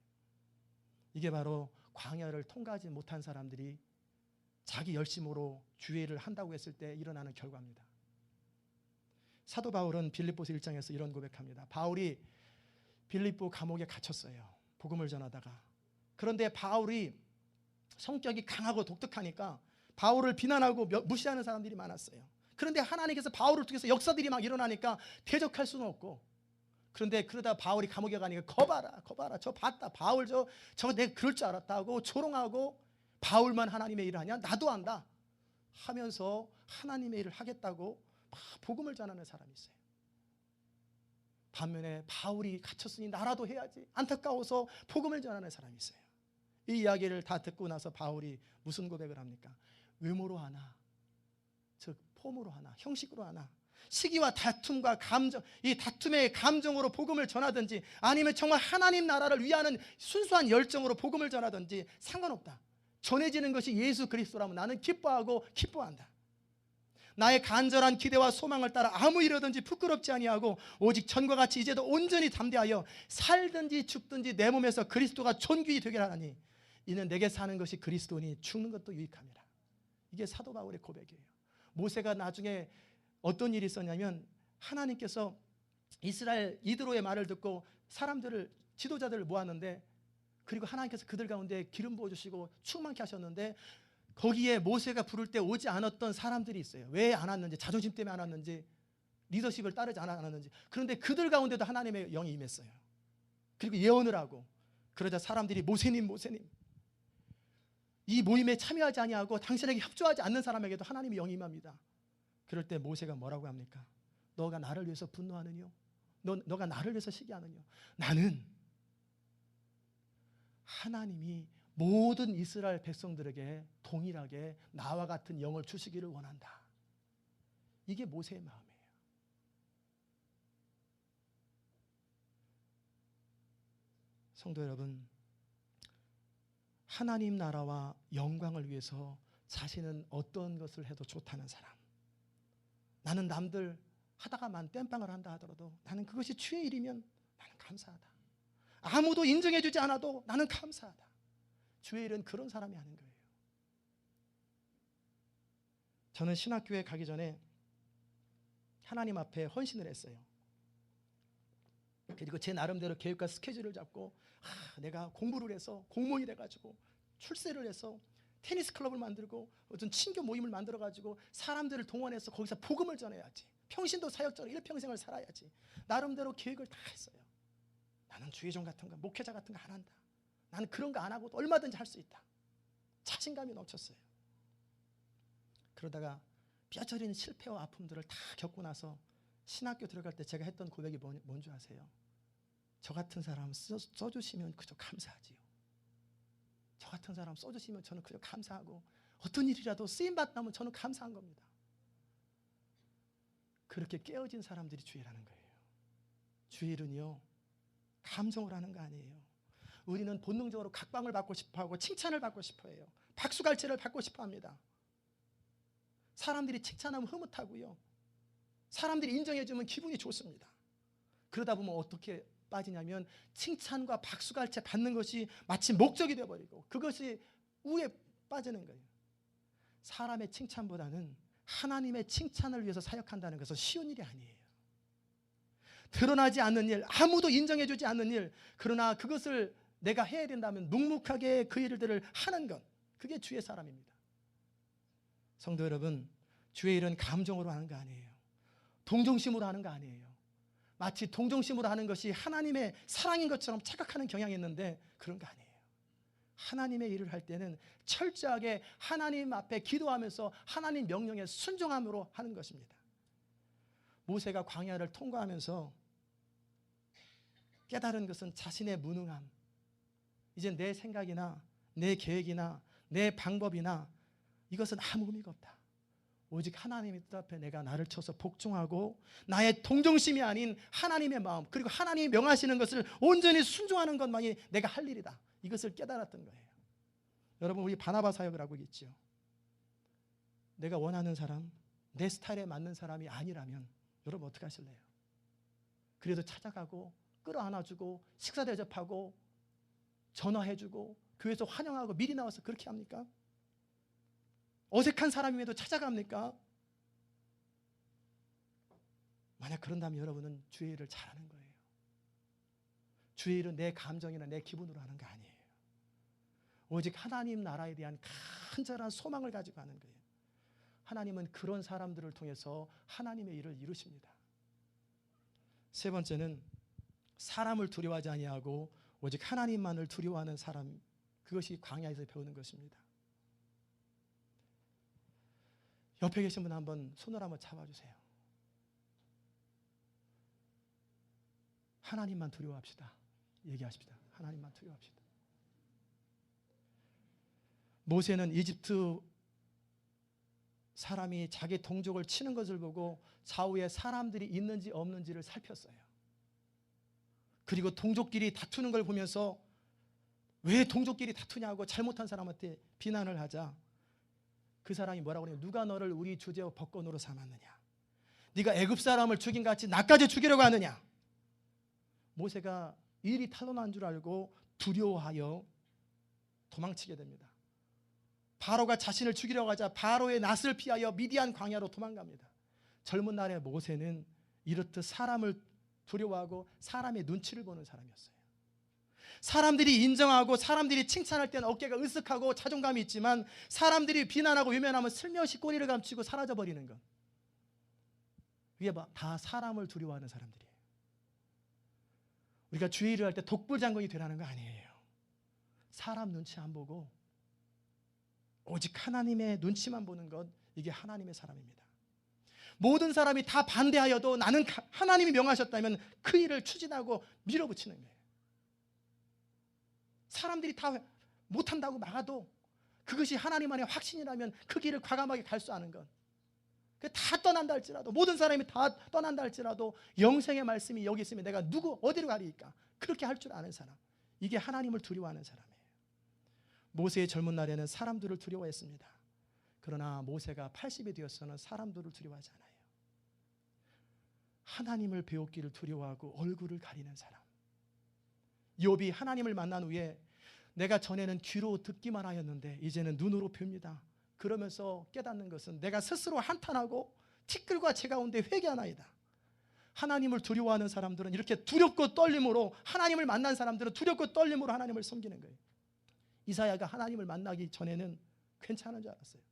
이게 바로 광야를 통과하지 못한 사람들이 자기 열심으로 주의 일을 한다고 했을 때 일어나는 결과입니다. 사도 바울은 빌립보서 1장에서 이런 고백합니다. 바울이 빌립보 감옥에 갇혔어요. 복음을 전하다가. 그런데 바울이 성격이 강하고 독특하니까 바울을 비난하고 무시하는 사람들이 많았어요. 그런데 하나님께서 바울을 통해서 역사들이 막 일어나니까 대적할 수는 없고 그런데 그러다 바울이 감옥에 가니까 거봐라 저 봤다 바울 저 내가 그럴 줄 알았다고 조롱하고 바울만 하나님의 일을 하냐? 나도 한다 하면서 하나님의 일을 하겠다고 막 복음을 전하는 사람이 있어요. 반면에 바울이 갇혔으니 나라도 해야지 안타까워서 복음을 전하는 사람이 있어요. 이 이야기를 다 듣고 나서 바울이 무슨 고백을 합니까? 외모로 하나, 즉 폼으로 하나, 형식으로 하나, 시기와 다툼과 감정, 이 다툼의 감정으로 복음을 전하든지 아니면 정말 하나님 나라를 위하는 순수한 열정으로 복음을 전하든지 상관없다. 전해지는 것이 예수 그리스도라면 나는 기뻐하고 기뻐한다. 나의 간절한 기대와 소망을 따라 아무 일이든지 부끄럽지 아니하고 오직 전과 같이 이제도 온전히 담대하여 살든지 죽든지 내 몸에서 그리스도가 존귀히 되게 하나니 이는 내게 사는 것이 그리스도니 죽는 것도 유익함이라. 이게 사도 바울의 고백이에요. 모세가 나중에 어떤 일이 있었냐면 하나님께서 이스라엘 이드로의 말을 듣고 사람들을 지도자들을 모았는데 그리고 하나님께서 그들 가운데 기름 부어주시고 충만케 하셨는데 거기에 모세가 부를 때 오지 않았던 사람들이 있어요. 왜 안 왔는지, 자존심 때문에 안 왔는지, 리더십을 따르지 않았는지. 그런데 그들 가운데도 하나님의 영이 임했어요. 그리고 예언을 하고 그러자 사람들이 모세님 이 모임에 참여하지 아니하고 당신에게 협조하지 않는 사람에게도 하나님의 영이 임합니다. 그럴 때 모세가 뭐라고 합니까? 너가 나를 위해서 분노하느뇨? 너가 나를 위해서 시기하느뇨? 나는 하나님이 모든 이스라엘 백성들에게 동일하게 나와 같은 영을 주시기를 원한다. 이게 모세의 마음이에요. 성도 여러분, 하나님 나라와 영광을 위해서 자신은 어떤 것을 해도 좋다는 사람, 나는 남들 하다가만 땜빵을 한다 하더라도 나는 그것이 주의 일이면 나는 감사하다. 아무도 인정해주지 않아도 나는 감사하다. 주의 일은 그런 사람이 하는 거예요. 저는 신학교에 가기 전에 하나님 앞에 헌신을 했어요. 그리고 제 나름대로 계획과 스케줄을 잡고 내가 공부를 해서 공무원이 돼가지고 출세를 해서 테니스 클럽을 만들고 어떤 친교 모임을 만들어가지고 사람들을 동원해서 거기서 복음을 전해야지. 평신도 사역자로 일평생을 살아야지. 나름대로 계획을 다 했어요. 나는 주의종 같은 거, 목회자 같은 거 안 한다. 나는 그런 거 안 하고도 얼마든지 할 수 있다. 자신감이 넘쳤어요. 그러다가 뼈저린 실패와 아픔들을 다 겪고 나서 신학교 들어갈 때 제가 했던 고백이 뭔지 아세요? 저 같은 사람 써주시면 그저 감사하지요. 저 같은 사람 써주시면 저는 그저 감사하고 어떤 일이라도 쓰임받다면 저는 감사한 겁니다. 그렇게 깨어진 사람들이 주일하는 거예요. 주일은요, 감정을 하는 거 아니에요. 우리는 본능적으로 각광을 받고 싶어하고 칭찬을 받고 싶어해요. 박수갈채를 받고 싶어합니다. 사람들이 칭찬하면 흐뭇하고요, 사람들이 인정해주면 기분이 좋습니다. 그러다 보면 어떻게 빠지냐면 칭찬과 박수갈채 받는 것이 마치 목적이 되어버리고 그것이 우에 빠지는 거예요. 사람의 칭찬보다는 하나님의 칭찬을 위해서 사역한다는 것은 쉬운 일이 아니에요. 드러나지 않는 일, 아무도 인정해주지 않는 일, 그러나 그것을 내가 해야 된다면 묵묵하게 그 일들을 하는 것, 그게 주의 사람입니다. 성도 여러분, 주의 일은 감정으로 하는 거 아니에요. 동정심으로 하는 거 아니에요. 마치 동정심으로 하는 것이 하나님의 사랑인 것처럼 착각하는 경향이 있는데 그런 거 아니에요. 하나님의 일을 할 때는 철저하게 하나님 앞에 기도하면서 하나님 명령에 순종함으로 하는 것입니다. 모세가 광야를 통과하면서 깨달은 것은 자신의 무능함. 이제 내 생각이나 내 계획이나 내 방법이나 이것은 아무 의미가 없다. 오직 하나님의 뜻 앞에 내가 나를 쳐서 복종하고 나의 동정심이 아닌 하나님의 마음, 그리고 하나님이 명하시는 것을 온전히 순종하는 것만이 내가 할 일이다. 이것을 깨달았던 거예요. 여러분, 우리 바나바 사역을 하고 있죠. 내가 원하는 사람, 내 스타일에 맞는 사람이 아니라면 여러분 어떻게 하실래요? 그래도 찾아가고 끌어안아주고 식사 대접하고 전화해주고 교회에서 환영하고 미리 나와서 그렇게 합니까? 어색한 사람임에도 찾아갑니까? 만약 그런다면 여러분은 주의 일을 잘하는 거예요. 주의 일은 내 감정이나 내 기분으로 하는 거 아니에요. 오직 하나님 나라에 대한 간절한 소망을 가지고 하는 거예요. 하나님은 그런 사람들을 통해서 하나님의 일을 이루십니다. 세 번째는 사람을 두려워하지 아니하고 오직 하나님만을 두려워하는 사람, 그것이 광야에서 배우는 것입니다. 옆에 계신 분 한번 손을 한번 잡아주세요. 하나님만 두려워합시다. 얘기하십시다. 하나님만 두려워합시다. 모세는 이집트 사람이 자기 동족을 치는 것을 보고 좌우에 사람들이 있는지 없는지를 살폈어요. 그리고 동족끼리 다투는 걸 보면서 왜 동족끼리 다투냐고 잘못한 사람한테 비난을 하자 그 사람이 뭐라고 그러냐면 누가 너를 우리 주제와 법권으로 삼았느냐, 네가 애굽 사람을 죽인 것 같이 나까지 죽이려고 하느냐. 모세가 일이 탄로난 줄 알고 두려워하여 도망치게 됩니다. 바로가 자신을 죽이려고 하자 바로의 낯을 피하여 미디안 광야로 도망갑니다. 젊은 날의 모세는 이렇듯 사람을 두려워하고 사람의 눈치를 보는 사람이었어요. 사람들이 인정하고 사람들이 칭찬할 때는 어깨가 으쓱하고 자존감이 있지만 사람들이 비난하고 외면하면 슬며시 꼬리를 감추고 사라져버리는 것, 이게 다 사람을 두려워하는 사람들이에요. 우리가 주의를 할 때 독불장군이 되라는 거 아니에요. 사람 눈치 안 보고 오직 하나님의 눈치만 보는 것, 이게 하나님의 사람입니다. 모든 사람이 다 반대하여도 나는 하나님이 명하셨다면 그 일을 추진하고 밀어붙이는 거예요. 사람들이 다 못한다고 막아도 그것이 하나님 안의 확신이라면 그 길을 과감하게 갈 수 아는 것, 다 떠난다 할지라도, 모든 사람이 다 떠난다 할지라도 영생의 말씀이 여기 있으면 내가 어디로 가리까, 그렇게 할 줄 아는 사람, 이게 하나님을 두려워하는 사람이에요. 모세의 젊은 날에는 사람들을 두려워했습니다. 그러나 모세가 80이 되어서는 사람들을 두려워하지 않아요. 하나님을 배웠기를 두려워하고 얼굴을 가리는 사람. 욥이 하나님을 만난 후에 내가 전에는 귀로 듣기만 하였는데 이제는 눈으로 봅니다. 그러면서 깨닫는 것은 내가 스스로 한탄하고 티끌과 재 가운데 회개하나이다. 하나님을 두려워하는 사람들은 이렇게 두렵고 떨림으로, 하나님을 만난 사람들은 두렵고 떨림으로 하나님을 섬기는 거예요. 이사야가 하나님을 만나기 전에는 괜찮은 줄 알았어요.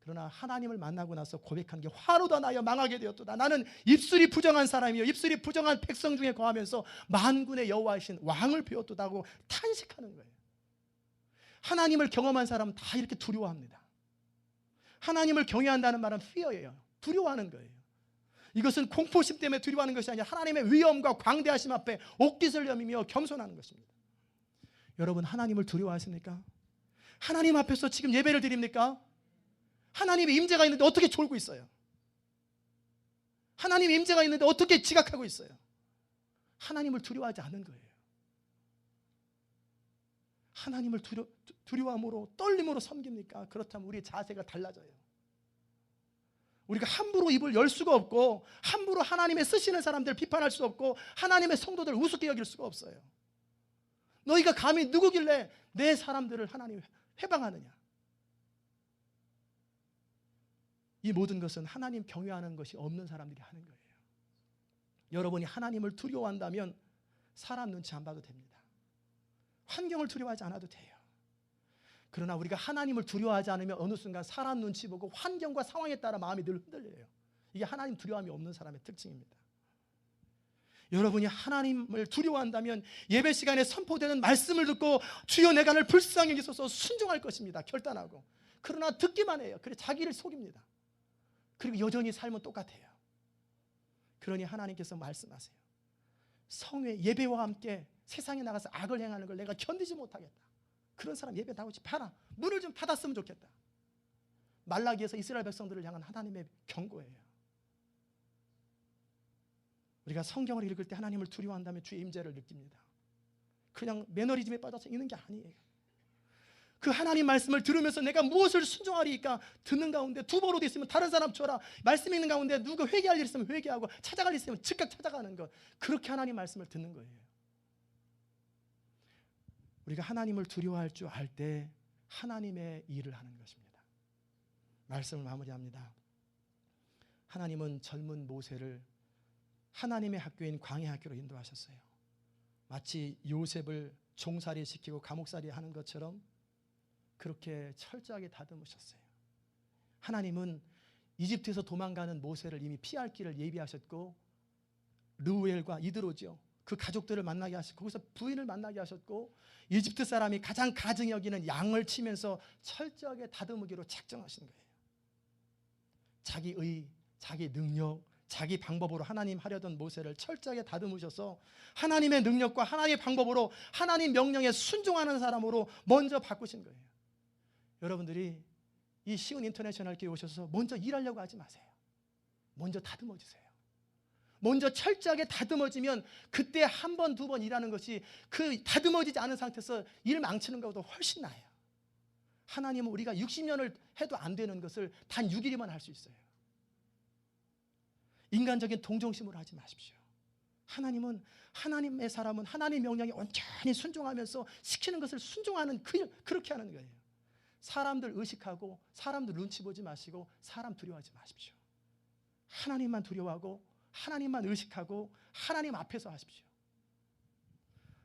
그러나 하나님을 만나고 나서 고백한 게 화로다 나여 망하게 되었도다. 나는 입술이 부정한 사람이요 입술이 부정한 백성 중에 거하면서 만군의 여호와이신 왕을 배웠도다 하고 탄식하는 거예요. 하나님을 경험한 사람은 다 이렇게 두려워합니다. 하나님을 경외한다는 말은 fear예요. 두려워하는 거예요. 이것은 공포심 때문에 두려워하는 것이 아니라 하나님의 위엄과 광대하심 앞에 옥기설렴이며 겸손하는 것입니다. 여러분, 하나님을 두려워하십니까? 하나님 앞에서 지금 예배를 드립니까? 하나님의 임재가 있는데 어떻게 졸고 있어요? 하나님의 임재가 있는데 어떻게 지각하고 있어요? 하나님을 두려워하지 않은 거예요. 하나님을 두려워함으로 떨림으로 섬깁니까? 그렇다면 우리의 자세가 달라져요. 우리가 함부로 입을 열 수가 없고 함부로 하나님의 쓰시는 사람들 비판할 수 없고 하나님의 성도들 우습게 여길 수가 없어요. 너희가 감히 누구길래 내 사람들을 하나님 회방하느냐? 이 모든 것은 하나님 경외하는 것이 없는 사람들이 하는 거예요. 여러분이 하나님을 두려워한다면 사람 눈치 안 봐도 됩니다. 환경을 두려워하지 않아도 돼요. 그러나 우리가 하나님을 두려워하지 않으면 어느 순간 사람 눈치 보고 환경과 상황에 따라 마음이 늘 흔들려요. 이게 하나님 두려움이 없는 사람의 특징입니다. 여러분이 하나님을 두려워한다면 예배 시간에 선포되는 말씀을 듣고 주여 내가 늘 불쌍히 여기소서 순종할 것입니다. 결단하고. 그러나 듣기만 해요. 그래 자기를 속입니다. 그리고 여전히 삶은 똑같아요. 그러니 하나님께서 말씀하세요. 성회 예배와 함께 세상에 나가서 악을 행하는 걸 내가 견디지 못하겠다. 그런 사람 예배 나오지 마라. 문을 좀 닫았으면 좋겠다. 말라기에서 이스라엘 백성들을 향한 하나님의 경고예요. 우리가 성경을 읽을 때 하나님을 두려워한다면 주의 임재를 느낍니다. 그냥 매너리즘에 빠져서 있는 게 아니에요. 그 하나님 말씀을 들으면서 내가 무엇을 순종하리까? 듣는 가운데 두번 어디 있으면 다른 사람 줘라. 말씀 읽는 가운데 누가 회개할 일 있으면 회개하고 찾아갈 일 있으면 즉각 찾아가는 것. 그렇게 하나님 말씀을 듣는 거예요. 우리가 하나님을 두려워할 줄 알 때 하나님의 일을 하는 것입니다. 말씀을 마무리합니다. 하나님은 젊은 모세를 하나님의 학교인 광야 학교로 인도하셨어요. 마치 요셉을 종살이 시키고 감옥살이 하는 것처럼 그렇게 철저하게 다듬으셨어요. 하나님은 이집트에서 도망가는 모세를 이미 피할 길을 예비하셨고 르우엘과 이드로죠. 그 가족들을 만나게 하시고 거기서 부인을 만나게 하셨고 이집트 사람이 가장 가증히 여기는 양을 치면서 철저하게 다듬으기로 작정하신 거예요. 자기 의, 자기 능력, 자기 방법으로 하나님 하려던 모세를 철저하게 다듬으셔서 하나님의 능력과 하나님의 방법으로 하나님 명령에 순종하는 사람으로 먼저 바꾸신 거예요. 여러분들이 이 시온 인터내셔널 교회 오셔서 먼저 일하려고 하지 마세요. 먼저 다듬어지세요. 먼저 철저하게 다듬어지면 그때 한 번, 두 번 일하는 것이 그 다듬어지지 않은 상태에서 일 망치는 것보다 훨씬 나아요. 하나님은 우리가 60년을 해도 안 되는 것을 단 6일이면 할 수 있어요. 인간적인 동정심으로 하지 마십시오. 하나님은 하나님의 사람은 하나님 명령에 온전히 순종하면서 시키는 것을 순종하는 그렇게 하는 거예요. 사람들 의식하고 사람들 눈치 보지 마시고 사람 두려워하지 마십시오. 하나님만 두려워하고 하나님만 의식하고 하나님 앞에서 하십시오.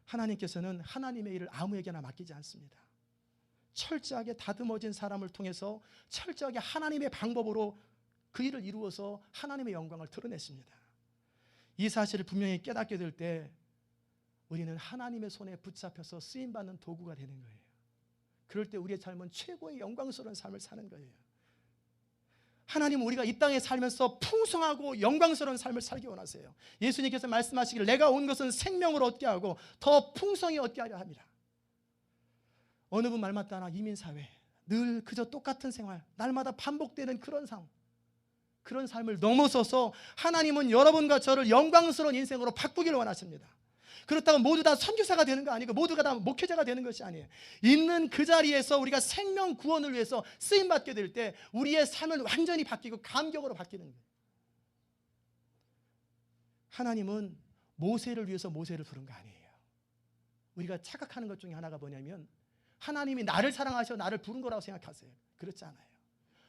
하나님께서는 하나님의 일을 아무에게나 맡기지 않습니다. 철저하게 다듬어진 사람을 통해서 철저하게 하나님의 방법으로 그 일을 이루어서 하나님의 영광을 드러냈습니다. 이 사실을 분명히 깨닫게 될 때 우리는 하나님의 손에 붙잡혀서 쓰임받는 도구가 되는 거예요. 그럴 때 우리의 삶은 최고의 영광스러운 삶을 사는 거예요. 하나님은 우리가 이 땅에 살면서 풍성하고 영광스러운 삶을 살기 원하세요. 예수님께서 말씀하시기를 내가 온 것은 생명을 얻게 하고 더 풍성히 얻게 하려 합니다. 어느 분 말마다 하나 이민사회 늘 그저 똑같은 생활 날마다 반복되는 그런 삶을 넘어서서 하나님은 여러분과 저를 영광스러운 인생으로 바꾸기를 원하십니다. 그렇다고 모두 다 선교사가 되는 거 아니고 모두가 다 목회자가 되는 것이 아니에요. 있는 그 자리에서 우리가 생명 구원을 위해서 쓰임받게 될 때 우리의 삶은 완전히 바뀌고 감격으로 바뀌는 거예요. 하나님은 모세를 위해서 모세를 부른 거 아니에요. 우리가 착각하는 것 중에 하나가 뭐냐면 하나님이 나를 사랑하셔 나를 부른 거라고 생각하세요. 그렇지 않아요.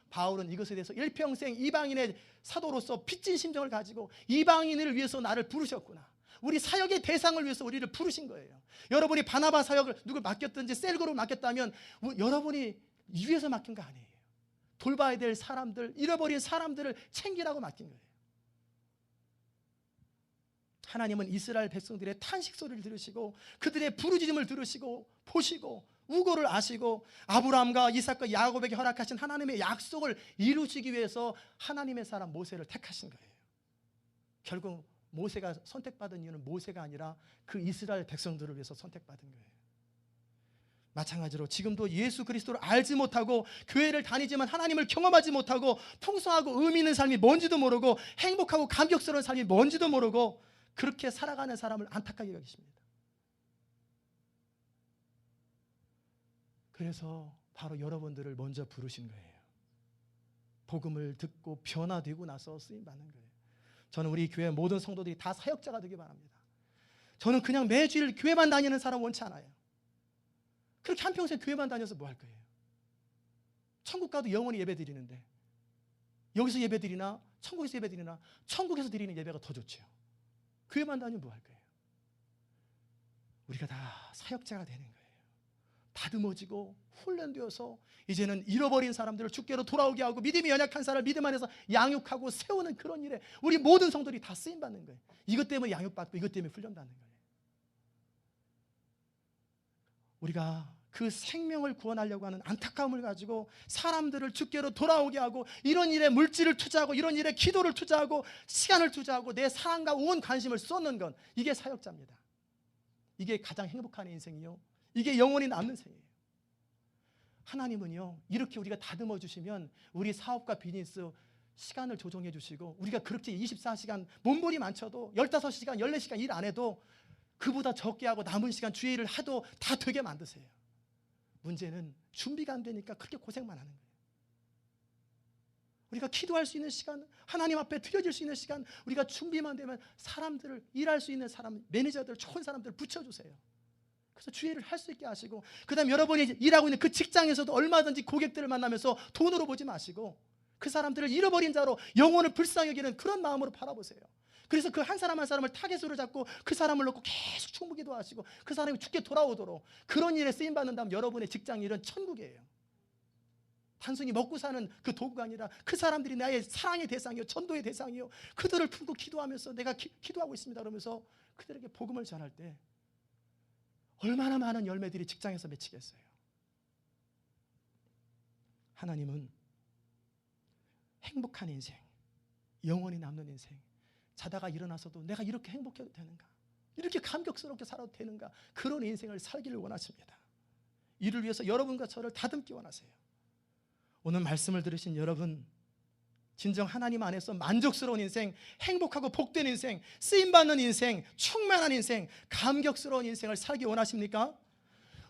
바울은 이것에 대해서 일평생 이방인의 사도로서 빚진 심정을 가지고 이방인을 위해서 나를 부르셨구나. 우리 사역의 대상을 위해서 우리를 부르신 거예요. 여러분이 바나바 사역을 누굴 맡겼든지 셀그룹을 맡겼다면 여러분이 위에서 맡긴 거 아니에요. 돌봐야 될 사람들, 잃어버린 사람들을 챙기라고 맡긴 거예요. 하나님은 이스라엘 백성들의 탄식 소리를 들으시고 그들의 부르짖음을 들으시고 보시고 우고를 아시고 아브라함과 이삭과 야곱에게 허락하신 하나님의 약속을 이루시기 위해서 하나님의 사람 모세를 택하신 거예요. 결국 모세가 선택받은 이유는 모세가 아니라 그 이스라엘 백성들을 위해서 선택받은 거예요. 마찬가지로 지금도 예수 그리스도를 알지 못하고 교회를 다니지만 하나님을 경험하지 못하고 풍성하고 의미 있는 삶이 뭔지도 모르고 행복하고 감격스러운 삶이 뭔지도 모르고 그렇게 살아가는 사람을 안타깝게 여기십니다. 그래서 바로 여러분들을 먼저 부르신 거예요. 복음을 듣고 변화되고 나서 쓰임받는 거예요. 저는 우리 교회 모든 성도들이 다 사역자가 되기 바랍니다. 저는 그냥 매주일 교회만 다니는 사람 원치 않아요. 그렇게 한평생 교회만 다녀서 뭐 할 거예요? 천국 가도 영원히 예배 드리는데 여기서 예배 드리나 천국에서 예배 드리나 천국에서 드리는 예배가 더 좋죠. 교회만 다니면 뭐 할 거예요? 우리가 다 사역자가 되는 거예요. 다듬어지고 훈련되어서 이제는 잃어버린 사람들을 주께로 돌아오게 하고 믿음이 연약한 사람을 믿음 안에서 양육하고 세우는 그런 일에 우리 모든 성도들이 다 쓰임받는 거예요. 이것 때문에 양육받고 이것 때문에 훈련받는 거예요. 우리가 그 생명을 구원하려고 하는 안타까움을 가지고 사람들을 주께로 돌아오게 하고 이런 일에 물질을 투자하고 이런 일에 기도를 투자하고 시간을 투자하고 내 사랑과 온 관심을 쏟는 건 이게 사역자입니다. 이게 가장 행복한 인생이요. 이게 영원히 남는 생이에요. 하나님은요 이렇게 우리가 다듬어 주시면 우리 사업과 비즈니스 시간을 조정해 주시고 우리가 그렇게 24시간 몸부림 많쳐도 15시간 14시간 일 안 해도 그보다 적게 하고 남은 시간 주의 일을 하도 다 되게 만드세요. 문제는 준비가 안 되니까 그렇게 고생만 하는 거예요. 우리가 기도할 수 있는 시간, 하나님 앞에 드려질 수 있는 시간, 우리가 준비만 되면 사람들을 일할 수 있는 사람, 매니저들, 좋은 사람들을 붙여주세요. 그래서 주의를 할 수 있게 하시고 그 다음 여러분이 일하고 있는 그 직장에서도 얼마든지 고객들을 만나면서 돈으로 보지 마시고 그 사람들을 잃어버린 자로 영혼을 불쌍히 여기는 그런 마음으로 바라보세요. 그래서 그 한 사람 한 사람을 타겟으로 잡고 그 사람을 놓고 계속 충분기도 하시고 그 사람이 죽게 돌아오도록 그런 일에 쓰임받는다면 여러분의 직장 일은 천국이에요. 단순히 먹고 사는 그 도구가 아니라 그 사람들이 나의 사랑의 대상이요 전도의 대상이요 그들을 품고 기도하면서 내가 기도하고 있습니다 그러면서 그들에게 복음을 전할 때 얼마나 많은 열매들이 직장에서 맺히겠어요. 하나님은 행복한 인생, 영원히 남는 인생, 자다가 일어나서도 내가 이렇게 행복해도 되는가, 이렇게 감격스럽게 살아도 되는가, 그런 인생을 살기를 원하십니다. 이를 위해서 여러분과 저를 다듬기 원하세요. 오늘 말씀을 들으신 여러분, 진정 하나님 안에서 만족스러운 인생, 행복하고 복된 인생, 쓰임받는 인생, 충만한 인생, 감격스러운 인생을 살기 원하십니까?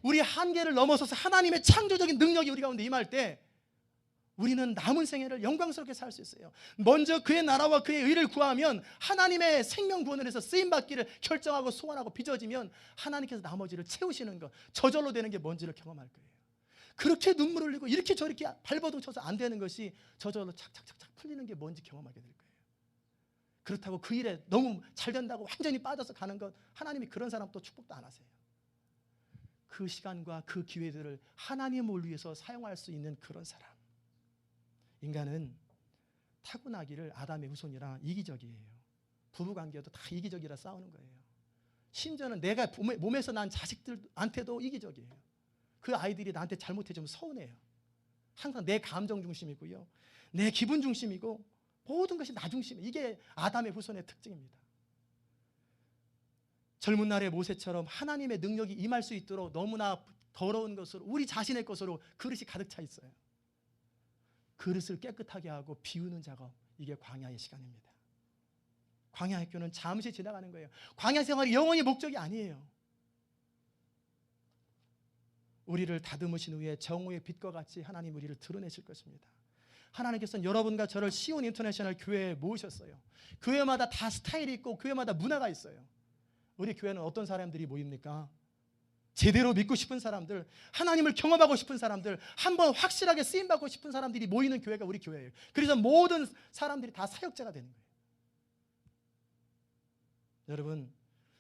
우리 한계를 넘어서서 하나님의 창조적인 능력이 우리 가운데 임할 때 우리는 남은 생애를 영광스럽게 살 수 있어요. 먼저 그의 나라와 그의 의를 구하면, 하나님의 생명 구원을 해서 쓰임받기를 결정하고 소원하고 빚어지면 하나님께서 나머지를 채우시는 것, 저절로 되는 게 뭔지를 경험할 거예요. 그렇게 눈물 흘리고 이렇게 저렇게 발버둥 쳐서 안 되는 것이 저절로 착착착착 풀리는 게 뭔지 경험하게 될 거예요. 그렇다고 그 일에 너무 잘 된다고 완전히 빠져서 가는 것, 하나님이 그런 사람 또 축복도 안 하세요. 그 시간과 그 기회들을 하나님을 위해서 사용할 수 있는 그런 사람. 인간은 타고나기를 아담의 후손이라 이기적이에요. 부부관계도 다 이기적이라 싸우는 거예요. 심지어는 내가 몸에서 난 자식들한테도 이기적이에요. 그 아이들이 나한테 잘못해주면 서운해요. 항상 내 감정 중심이고요, 내 기분 중심이고, 모든 것이 나 중심이에요. 이게 아담의 후손의 특징입니다. 젊은 날의 모세처럼 하나님의 능력이 임할 수 있도록 너무나 더러운 것으로, 우리 자신의 것으로 그릇이 가득 차 있어요. 그릇을 깨끗하게 하고 비우는 작업, 이게 광야의 시간입니다. 광야 학교는 잠시 지나가는 거예요. 광야 생활이 영원히 목적이 아니에요. 우리를 다듬으신 후에 정오의 빛과 같이 하나님 우리를 드러내실 것입니다. 하나님께서는 여러분과 저를 시온 인터내셔널 교회에 모으셨어요. 교회마다 다 스타일이 있고 교회마다 문화가 있어요. 우리 교회는 어떤 사람들이 모입니까? 제대로 믿고 싶은 사람들, 하나님을 경험하고 싶은 사람들, 한번 확실하게 쓰임받고 싶은 사람들이 모이는 교회가 우리 교회예요. 그래서 모든 사람들이 다 사역자가 되는 거예요. 여러분,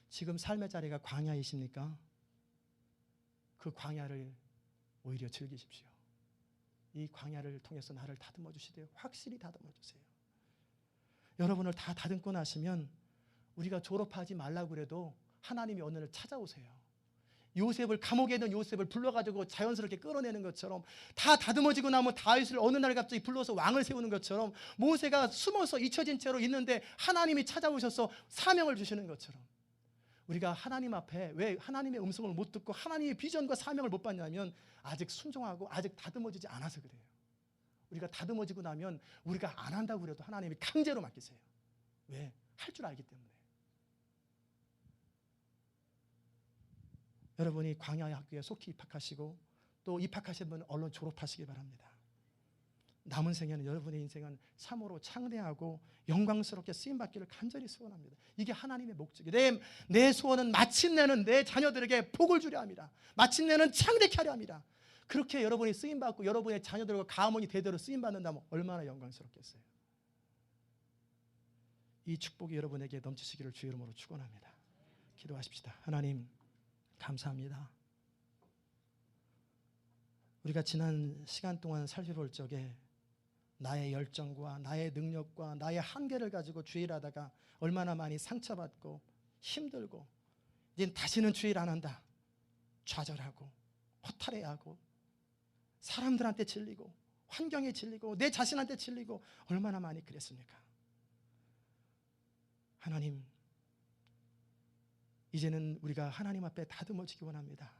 지금 삶의 자리가 광야이십니까? 그 광야를 오히려 즐기십시오. 이 광야를 통해서 나를 다듬어 주시되 확실히 다듬어 주세요. 여러분을 다 다듬고 나시면 우리가 졸업하지 말라고 그래도 하나님이 어느 날 찾아오세요. 요셉을, 감옥에 있는 요셉을 불러가지고 자연스럽게 끌어내는 것처럼, 다 다듬어지고 나면 다윗을 어느 날 갑자기 불러서 왕을 세우는 것처럼, 모세가 숨어서 잊혀진 채로 있는데 하나님이 찾아오셔서 사명을 주시는 것처럼, 우리가 하나님 앞에 왜 하나님의 음성을 못 듣고 하나님의 비전과 사명을 못 받냐면 아직 순종하고 아직 다듬어지지 않아서 그래요. 우리가 다듬어지고 나면 우리가 안 한다고 그래도 하나님이 강제로 맡기세요. 왜? 할 줄 알기 때문에. 여러분이 광야의 학교에 속히 입학하시고 또 입학하신 분은 얼른 졸업하시기 바랍니다. 남은 생에는 여러분의 인생은 참으로 창대하고 영광스럽게 쓰임받기를 간절히 소원합니다. 이게 하나님의 목적이에요. 내 소원은 마침내는 내 자녀들에게 복을 주려 합니다. 마침내는 창대케 하려 합니다. 그렇게 여러분이 쓰임받고 여러분의 자녀들과 가문이 대대로 쓰임받는다면 얼마나 영광스럽겠어요. 이 축복이 여러분에게 넘치시기를 주의 이름으로 축원합니다. 기도하십시다. 하나님, 감사합니다. 우리가 지난 시간 동안 살펴볼 적에 나의 열정과 나의 능력과 나의 한계를 가지고 주일하다가 얼마나 많이 상처받고 힘들고, 이제 다시는 주일 안 한다, 좌절하고 허탈해하고 사람들한테 질리고 환경에 질리고 내 자신한테 질리고 얼마나 많이 그랬습니까? 하나님, 이제는 우리가 하나님 앞에 다듬어지기 원합니다.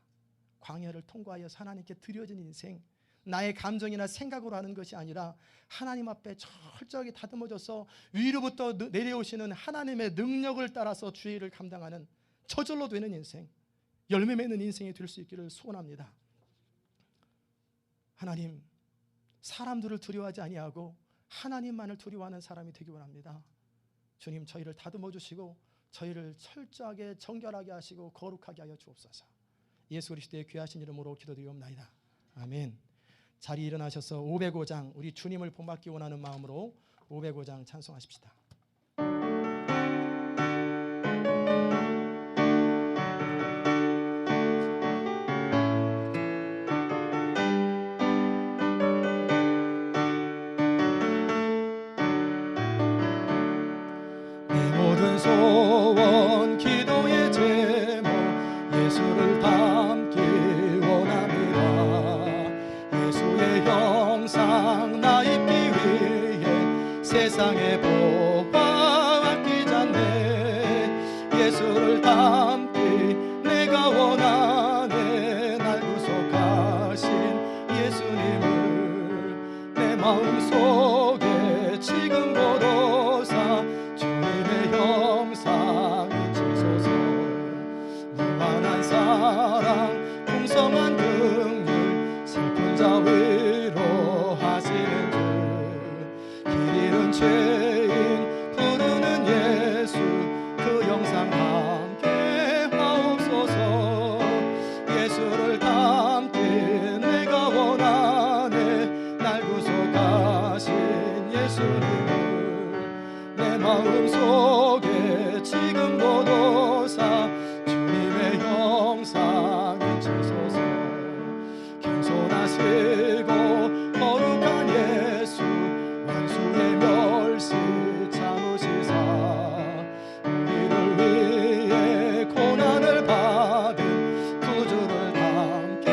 광야를 통과하여서 하나님께 드려진 인생, 나의 감정이나 생각으로 하는 것이 아니라 하나님 앞에 철저하게 다듬어져서 위로부터 내려오시는 하나님의 능력을 따라서 주의를 감당하는, 저절로 되는 인생, 열매 맺는 인생이 될 수 있기를 소원합니다. 하나님, 사람들을 두려워하지 아니하고 하나님만을 두려워하는 사람이 되기 원합니다. 주님, 저희를 다듬어 주시고 저희를 철저하게 정결하게 하시고 거룩하게 하여 주옵소서. 예수 그리스도의 귀하신 이름으로 기도드리옵나이다. 아멘. 자리에 일어나셔서 505장, 우리 주님을 본받기 원하는 마음으로 505장 찬송하십시다. 내 모든 소원, 기도의 제목, 예수를 닮기 원합니다. 예수의 형상 나 입기 위해 세상에 죄인 부르는 예수 그 영상 함께 하옵소서. 예수를 닮기 내가 원하네. 날 구속하신 예수님을 내 마음속에 지금도 도사 주님의 형상을 주소서. 겸손하시고 거룩한 예수 원수의 멸시 참으시사 우리를 위해 고난을 받은 구주를 닮게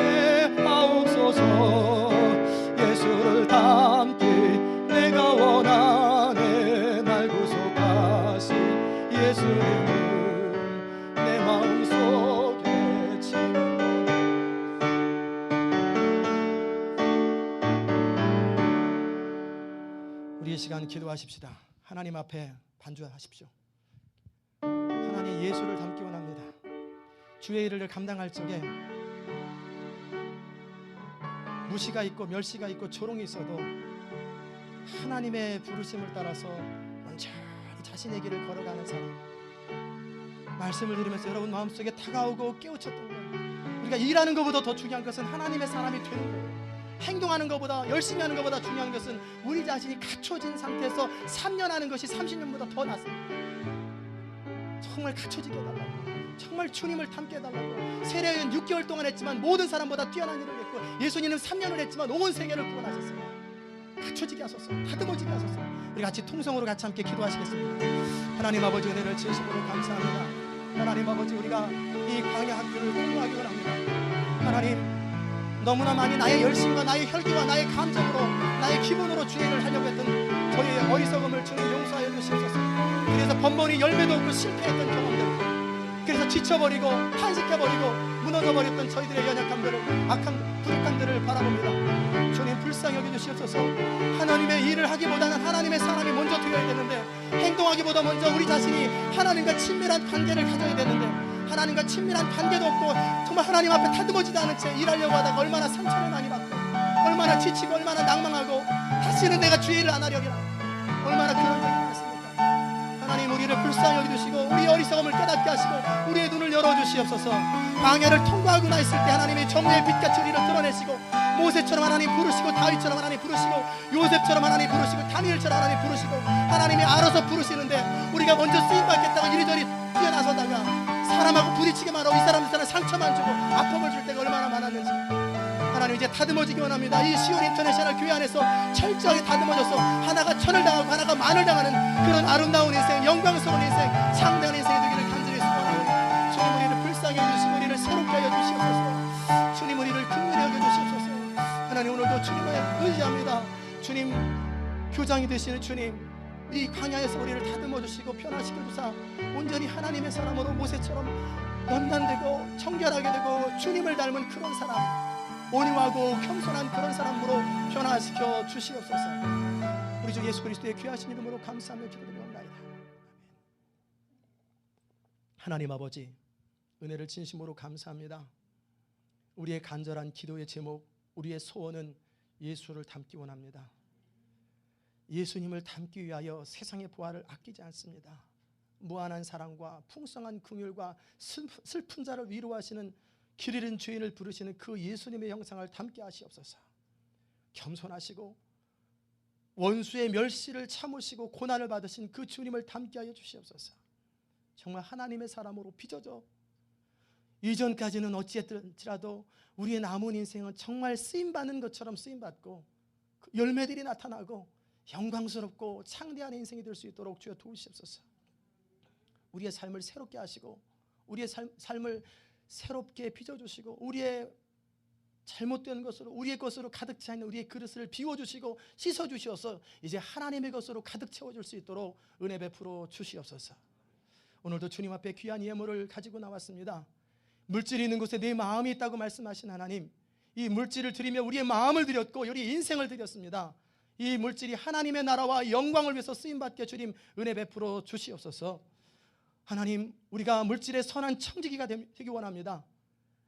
하옵소서. 예수를 닮기 내가 원하네. 날 구속하신 예수님을 내 마음속에 지금 우리 이 시간 기도하십시다. 하나님 앞에 반주하십시오. 하나님, 예수를 닮기 원합니다. 주의 일을 감당할 적에 무시가 있고 멸시가 있고 조롱이 있어도 하나님의 부르심을 따라서 온전히 자신의 길을 걸어가는 사람, 말씀을 들으면서 여러분 마음속에 다가오고 깨우쳤던 거예요. 우리가 일하는 것보다 더 중요한 것은 하나님의 사람이 되는 거예요. 행동하는 것보다, 열심히 하는 것보다 중요한 것은 우리 자신이 갖춰진 상태에서 3년 하는 것이 30년보다 더 낫습니다. 정말 갖춰지게 해달라고, 정말 주님을 닮게 해달라고. 세례는 6개월 동안 했지만 모든 사람보다 뛰어난 일을 했고, 예수님은 3년을 했지만 온 세계를 구원하셨어요. 갖춰지게 하소서, 다듬어지게 하소서. 우리 같이 통성으로 같이 함께 기도하시겠습니다. 하나님 아버지, 은혜를 진심으로 감사합니다. 하나님 아버지, 우리가 이 광야 학교를 공부하기 원합니다. 하나님, 너무나 많이 나의 열심과 나의 혈기와 나의 감정으로, 나의 기분으로 주의 일을 하려고 했던 저희의 어리석음을 주님 용서하여 주시옵소서. 그래서 번번이 열매도 없고 실패했던 경험들, 그래서 지쳐버리고 탄식해버리고 무너져버렸던 저희들의 연약함들을, 악한 부족함들을 바라봅니다. 주님 불쌍히 여겨주시옵소서. 하나님의 일을 하기보다는 하나님의 사람이 먼저 되어야 되는데, 행동하기보다 먼저 우리 자신이 하나님과 친밀한 관계를 가져야 되는데, 하나님과 친밀한 관계도 없고 정말 하나님 앞에 다듬어지도 않은 채 일하려고 하다가 얼마나 상처를 많이 받고, 얼마나 지치고, 얼마나 낭망하고, 다시는 내가 주의 일을 안 하려니라, 얼마나 그런 적이 많습니까? 하나님, 우리를 불쌍히 여겨주시고 우리의 어리석음을 깨닫게 하시고 우리의 눈을 열어주시옵소서. 광야를 통과하고 나 있을 때 하나님의 정의의 빛같이 우리를 드러내시고, 모세처럼 하나님 부르시고, 다윗처럼 하나님 부르시고, 요셉처럼 하나님 부르시고, 다니엘처럼 하나님 부르시고, 하나님이 알아서 부르시는데 우리가 먼저 쓰임받겠다고 이리저리 뛰어나서다가 사람하고 부딪히기만 하고 이 사람들한테 상처만 주고 아픔을 줄 때가 얼마나 많았는지, 하나님 이제 다듬어지기 원합니다. 이 시온 인터내셔널 교회 안에서 철저하게 다듬어져서 하나가 천을 당하고 하나가 만을 당하는 그런 아름다운 인생, 영광스러운 인생, 상당한 인생이 되기를 간절히 소원하오니, 주님 우리를 불쌍히 여겨주시고 우리를 새롭게 하여 주시옵소서. 주님 우리를 긍휼히 여겨 주시옵소서. 하나님, 오늘도 주님을 의지합니다. 주님, 교장이 되시는 주님, 이 광야에서 우리를 다듬어 주시고 변화시켜 주사 온전히 하나님의 사람으로 모세처럼 연단되고 청결하게 되고 주님을 닮은 그런 사람, 온유하고 겸손한 그런 사람으로 변화시켜 주시옵소서. 우리 주 예수 그리스도의 귀하신 이름으로 감사하며 기도드리옵나이다. 하나님 아버지, 은혜를 진심으로 감사합니다. 우리의 간절한 기도의 제목, 우리의 소원은 예수를 닮기 원합니다. 예수님을 닮기 위하여 세상의 보화를 아끼지 않습니다. 무한한 사랑과 풍성한 긍휼과 슬픈 자를 위로하시는 길 잃은 죄인을 부르시는 그 예수님의 형상을 닮게 하시옵소서. 겸손하시고 원수의 멸시를 참으시고 고난을 받으신 그 주님을 닮게 하여 주시옵소서. 정말 하나님의 사람으로 빚어져 이전까지는 어찌했든지라도 우리의 남은 인생은 정말 쓰임받는 것처럼 쓰임받고 열매들이 나타나고 영광스럽고 창대한 인생이 될 수 있도록 주여 도우시옵소서. 우리의 삶을 새롭게 하시고 우리의 삶을 새롭게 빚어주시고 우리의 잘못된 것으로, 우리의 것으로 가득 차 있는 우리의 그릇을 비워주시고 씻어주시어서 이제 하나님의 것으로 가득 채워줄 수 있도록 은혜 베풀어 주시옵소서. 오늘도 주님 앞에 귀한 예물을 가지고 나왔습니다. 물질이 있는 곳에 내 마음이 있다고 말씀하신 하나님, 이 물질을 드리며 우리의 마음을 드렸고 우리의 인생을 드렸습니다. 이 물질이 하나님의 나라와 영광을 위해서 쓰임받게 주님 은혜 베풀어 주시옵소서. 하나님, 우리가 물질의 선한 청지기가 되기 원합니다.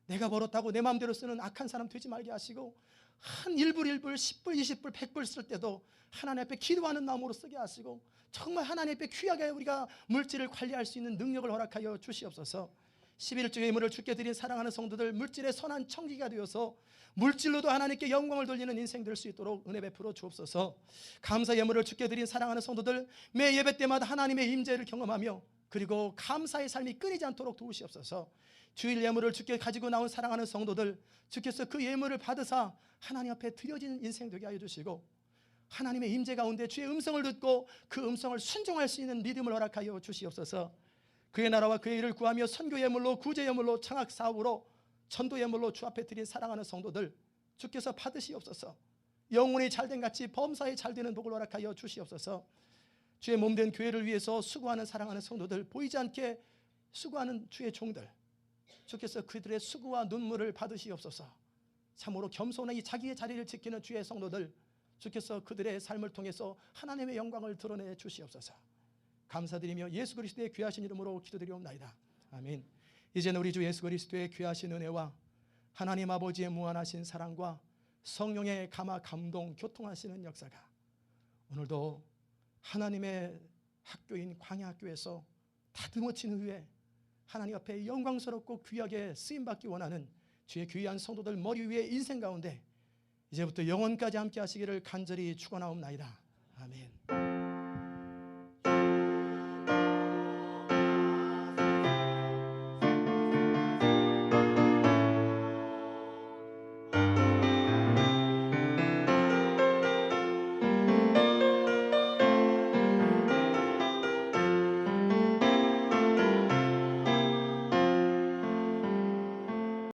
내가 벌었다고 내 마음대로 쓰는 악한 사람 되지 말게 하시고 한 1불 1불 10불 20불 100불 쓸 때도 하나님 앞에 기도하는 마음으로 쓰게 하시고 정말 하나님 앞에 귀하게 우리가 물질을 관리할 수 있는 능력을 허락하여 주시옵소서. 11조 예물을 주께 드린 사랑하는 성도들 물질의 선한 청지기가 되어서 물질로도 하나님께 영광을 돌리는 인생 될 수 있도록 은혜 베풀어 주옵소서. 감사 예물을 주께 드린 사랑하는 성도들 매 예배 때마다 하나님의 임재를 경험하며 그리고 감사의 삶이 끊이지 않도록 도우시옵소서. 주일 예물을 주께 가지고 나온 사랑하는 성도들 주께서 그 예물을 받으사 하나님 앞에 드려지는 인생 되게 하여 주시고 하나님의 임재 가운데 주의 음성을 듣고 그 음성을 순종할 수 있는 믿음을 허락하여 주시옵소서. 그의 나라와 그의 일을 구하며 선교 예물로 구제 예물로 창학 사업으로 전도 예물로 주 앞에 드린 사랑하는 성도들 주께서 받으시옵소서. 영혼이 잘된 같이 범사에 잘되는 복을 허락하여 주시옵소서. 주의 몸된 교회를 위해서 수고하는 사랑하는 성도들 보이지 않게 수고하는 주의 종들 주께서 그들의 수고와 눈물을 받으시옵소서. 참으로 겸손하게 자기의 자리를 지키는 주의 성도들 주께서 그들의 삶을 통해서 하나님의 영광을 드러내 주시옵소서. 감사드리며 예수 그리스도의 귀하신 이름으로 기도드리옵나이다. 아멘. 이제는 우리 주 예수 그리스도의 귀하신 은혜와 하나님 아버지의 무한하신 사랑과 성령의 감화 감동 교통하시는 역사가 오늘도 하나님의 학교인 광야학교에서 다듬어진 후에 하나님 앞에 영광스럽고 귀하게 쓰임받기 원하는 주의 귀한 성도들 머리 위에 인생 가운데 이제부터 영원까지 함께 하시기를 간절히 축원하옵나이다. 아멘.